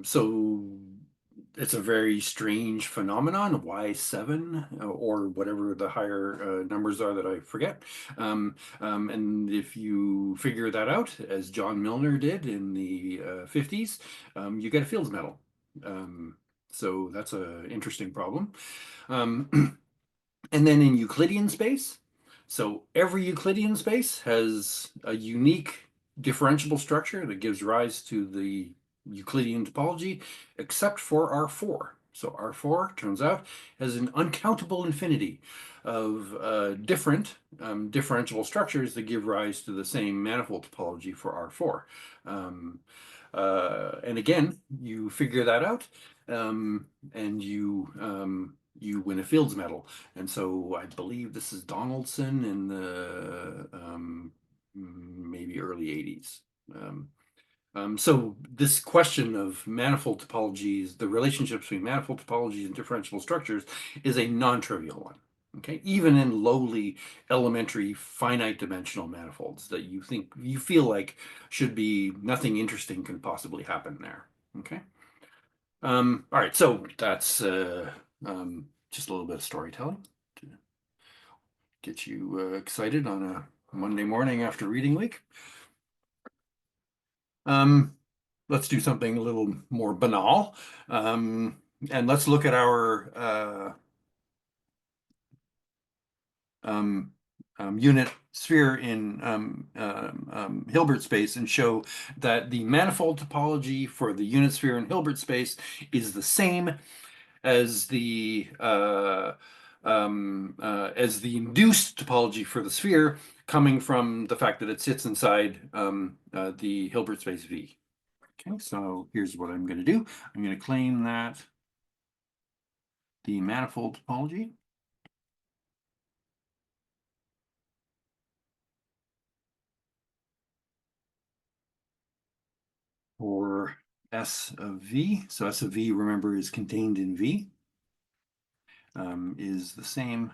S1: so it's a very strange phenomenon, Y7 or whatever the higher numbers are that I forget. And if you figure that out, as John Milner did in the 50s, you get a Fields medal. Um, so that's an interesting problem. Um, And then in Euclidean space, so every Euclidean space has a unique differentiable structure that gives rise to the Euclidean topology, except for R4. So R4 turns out has an uncountable infinity of different differentiable structures that give rise to the same manifold topology for R4. And again, you figure that out, and you win a Fields medal. And so I believe this is Donaldson in the maybe early 80s. Um, so this question of manifold topologies, the relationship between manifold topologies and differentiable structures is a non-trivial one. Okay, even in lowly elementary finite dimensional manifolds that you feel like should be nothing interesting can possibly happen there. Okay. All right, so that's just a little bit of storytelling to get you excited on a Monday morning after reading week. Um, let's do something a little more banal. And let's look at our um, unit sphere in Hilbert space and show that the manifold topology for the unit sphere in Hilbert space is the same as the induced topology for the sphere, coming from the fact that it sits inside the Hilbert space V. Okay, so here's what I'm going to do. I'm going to claim that the manifold topology for S of V, so S of V, remember, is contained in V, is the same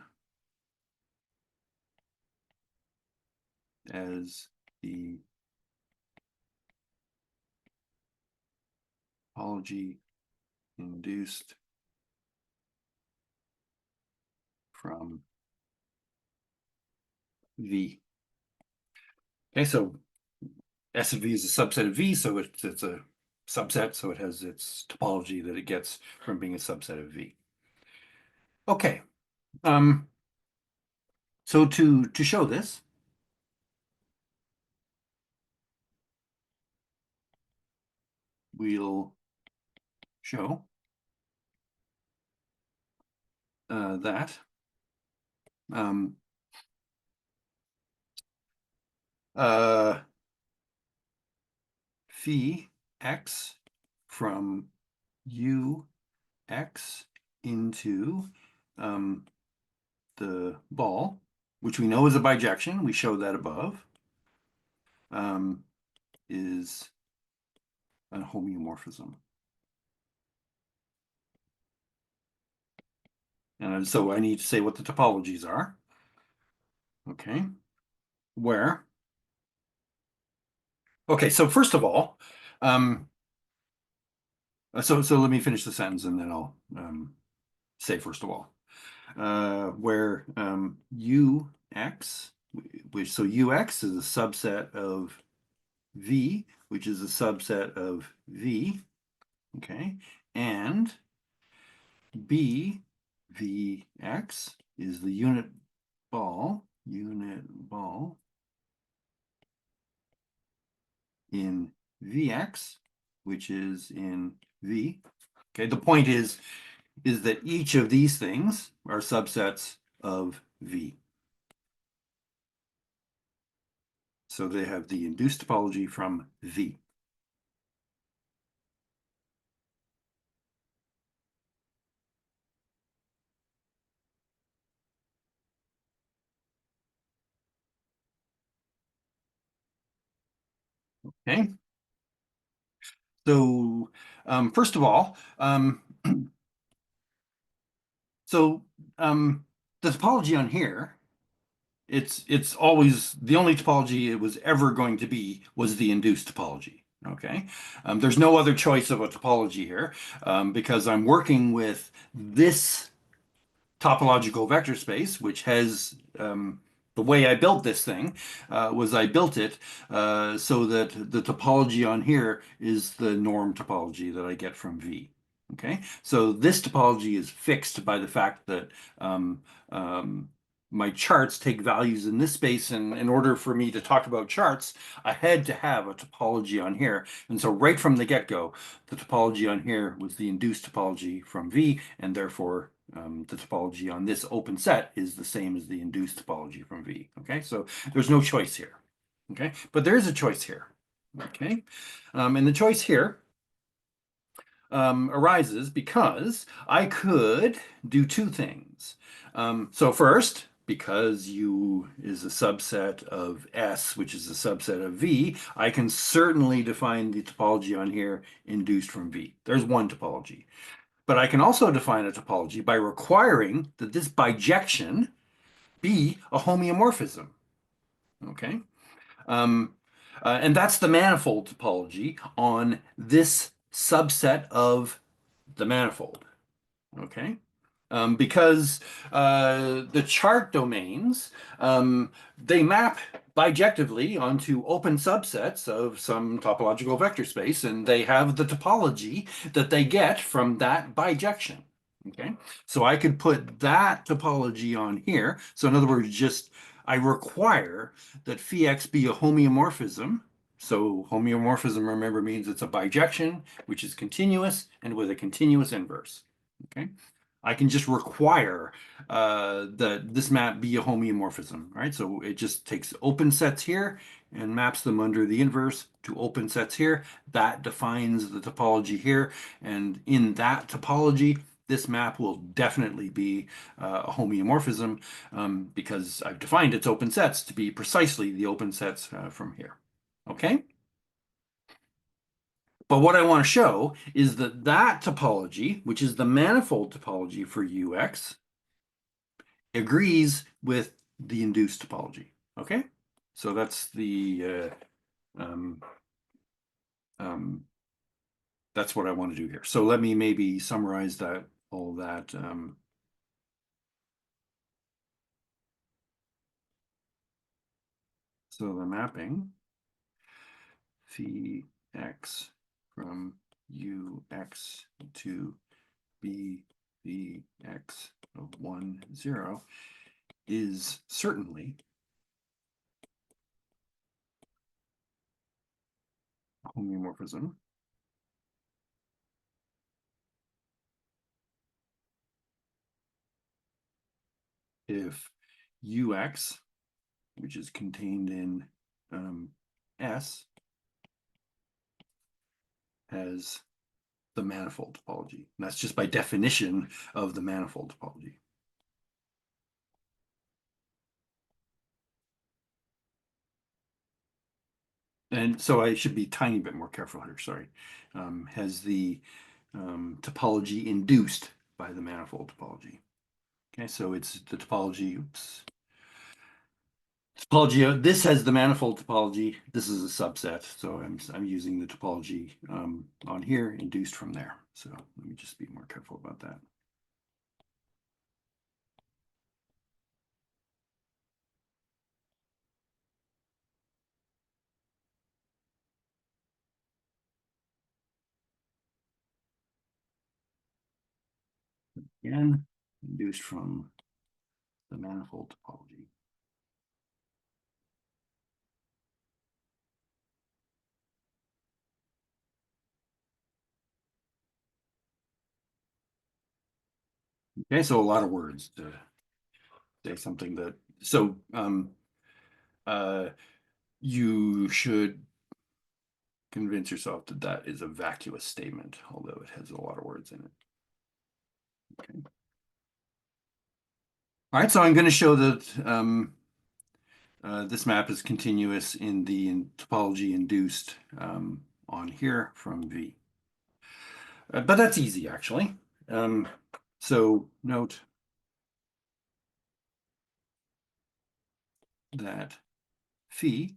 S1: as the topology induced from V. Okay, so S of V is a subset of V, so it's a subset, so it has its topology that it gets from being a subset of V. Okay, so to show this, we'll show that um, uh, phi x from u x into the ball, which we know is a bijection, we showed that above, is a homeomorphism. And so I need to say what the topologies are. Okay, where? Okay, so first of all, so let me finish the sentence and then I'll say first of all, where ux, which so ux is a subset of v, which is a subset of v, okay, and b vx is the unit ball in Vx, which is in V. Okay, the point is that each of these things are subsets of V. So they have the induced topology from V. Okay. So First of all, so um, the topology on here, it's always the only topology it was ever going to be was the induced topology. Okay, there's no other choice of a topology here because I'm working with this topological vector space, which has the way I built this thing was I built it so that the topology on here is the norm topology that I get from V. Okay, so this topology is fixed by the fact that um, um, my charts take values in this space, and in order for me to talk about charts, I had to have a topology on here. And so right from the get-go, the topology on here was the induced topology from V, and therefore the topology on this open set is the same as the induced topology from V. Okay, so there's no choice here. Okay, but there is a choice here. Okay, and the choice here arises because I could do two things. So first, because U is a subset of S, which is a subset of V, I can certainly define the topology on here induced from V. There's one topology. But I can also define a topology by requiring that this bijection be a homeomorphism. Okay. Um, and that's the manifold topology on this subset of the manifold. Okay. Because the chart domains, they map bijectively onto open subsets of some topological vector space, and they have the topology that they get from that bijection. Okay, so I could put that topology on here. So in other words, just I require that phi x be a homeomorphism. So homeomorphism, remember, means it's a bijection, which is continuous and with a continuous inverse. Okay. I can just require that this map be a homeomorphism, right? So it just takes open sets here and maps them under the inverse to open sets here. That defines the topology here. And in that topology, this map will definitely be a homeomorphism because I've defined its open sets to be precisely the open sets from here. Okay? But what I want to show is that that topology, which is the manifold topology for UX, agrees with the induced topology. Okay? So that's um, um, that's what I want to do here. So let me maybe summarize that all that. So the mapping phi x from ux to b phi x of 1, 0 is certainly homeomorphism if ux, which is contained in S, has the manifold topology. And that's just by definition of the manifold topology. And so I should be a tiny bit more careful here, sorry. Has the topology induced by the manifold topology. Okay, so it's the topology, oops. Topology, this has the manifold topology. This is a subset, so I'm using the topology on here, induced from there. So let me just be more careful about that. Again, induced from the manifold topology. Okay, so a lot of words to say something that so uh you should convince yourself that that is a vacuous statement, although it has a lot of words in it. Okay. All right, so I'm going to show that this map is continuous in the topology induced on here from V. But that's easy actually. Um, so note that phi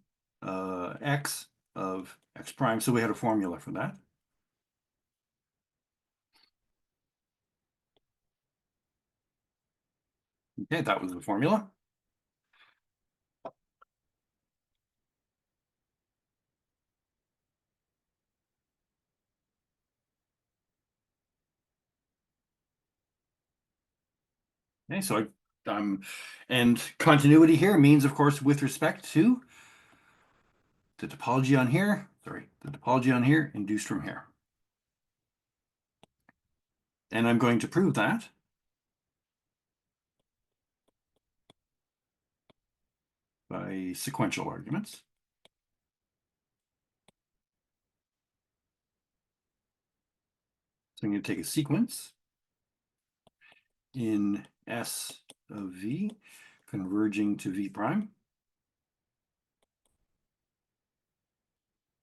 S1: x of x prime. So we had a formula for that. Okay, that was the formula. Okay, so and continuity here means, of course, with respect to the topology on here, sorry, the topology on here induced from here. And I'm going to prove that by sequential arguments. So I'm going to take a sequence in S of V converging to V prime.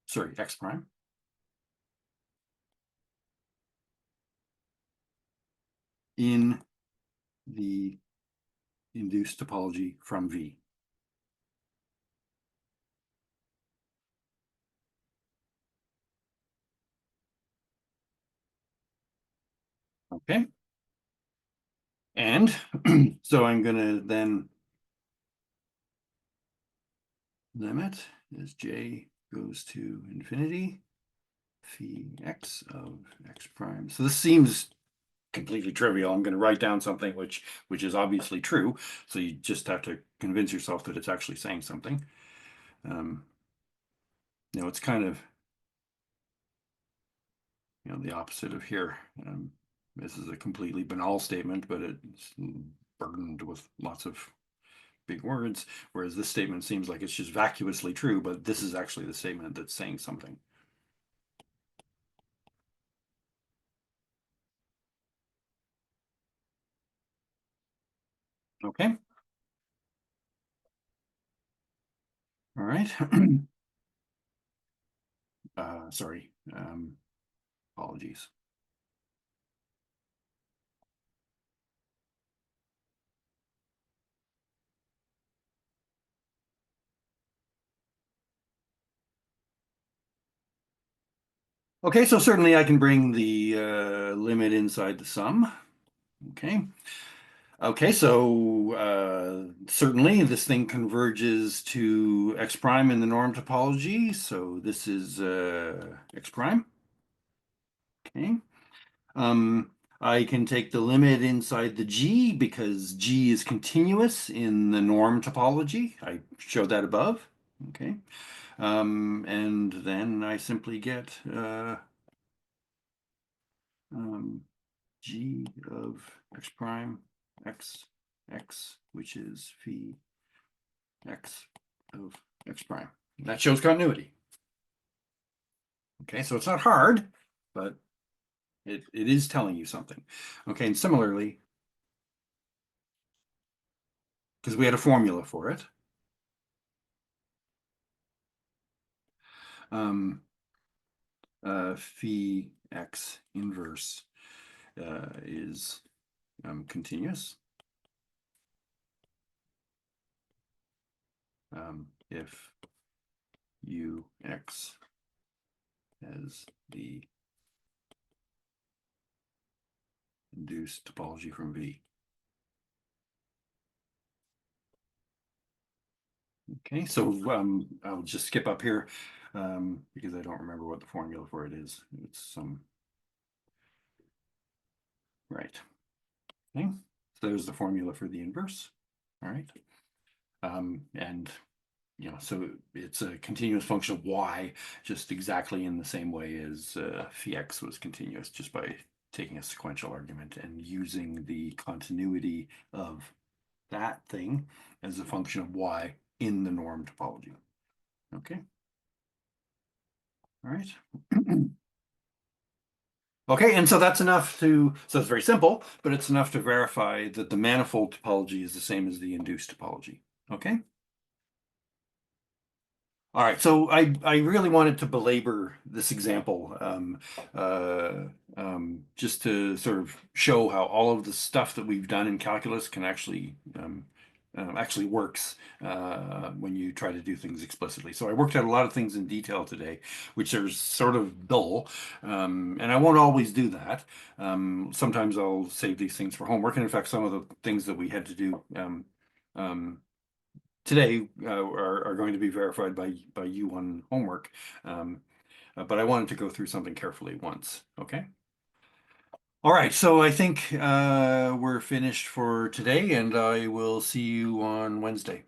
S1: Sorry, X prime. In the induced topology from V. Okay. And so I'm going to then limit as j goes to infinity, phi x of x prime. So this seems completely trivial. I'm going to write down something which is obviously true. So you just have to convince yourself that it's actually saying something. It's kind of the opposite of here. This is a completely banal statement, but it's burdened with lots of big words, whereas this statement seems like it's just vacuously true, but this is actually the statement that's saying something. Okay. All right. Sorry. Apologies. Okay, so certainly I can bring the limit inside the sum. Okay. Okay, so certainly this thing converges to x prime in the norm topology. So this is x prime. Okay. Um, I can take the limit inside the G because G is continuous in the norm topology. I showed that above. Okay. And then I simply get um, G of x prime x x, which is phi x of x prime. That shows continuity. Okay, so it's not hard, but it is telling you something. Okay, and similarly, because we had a formula for it, um, phi x inverse is continuous if u x has the induced topology from V. Okay, so I'll just skip up here because I don't remember what the formula for it is. It's some right. Okay, so there's the formula for the inverse. All right, and so it's a continuous function of y, just exactly in the same way as phi x was continuous, just by taking a sequential argument and using the continuity of that thing as a function of y in the norm topology. Okay. All right. Okay, and so that's enough so it's very simple, but it's enough to verify that the manifold topology is the same as the induced topology. Okay. All right, so I really wanted to belabor this example just to sort of show how all of the stuff that we've done in calculus can actually works when you try to do things explicitly. So I worked out a lot of things in detail today, which are sort of dull, and I won't always do that. Sometimes I'll save these things for homework, and in fact, some of the things that we had to do um, today are going to be verified by you on homework. But I wanted to go through something carefully once. Okay. All right, so I think we're finished for today, and I will see you on Wednesday.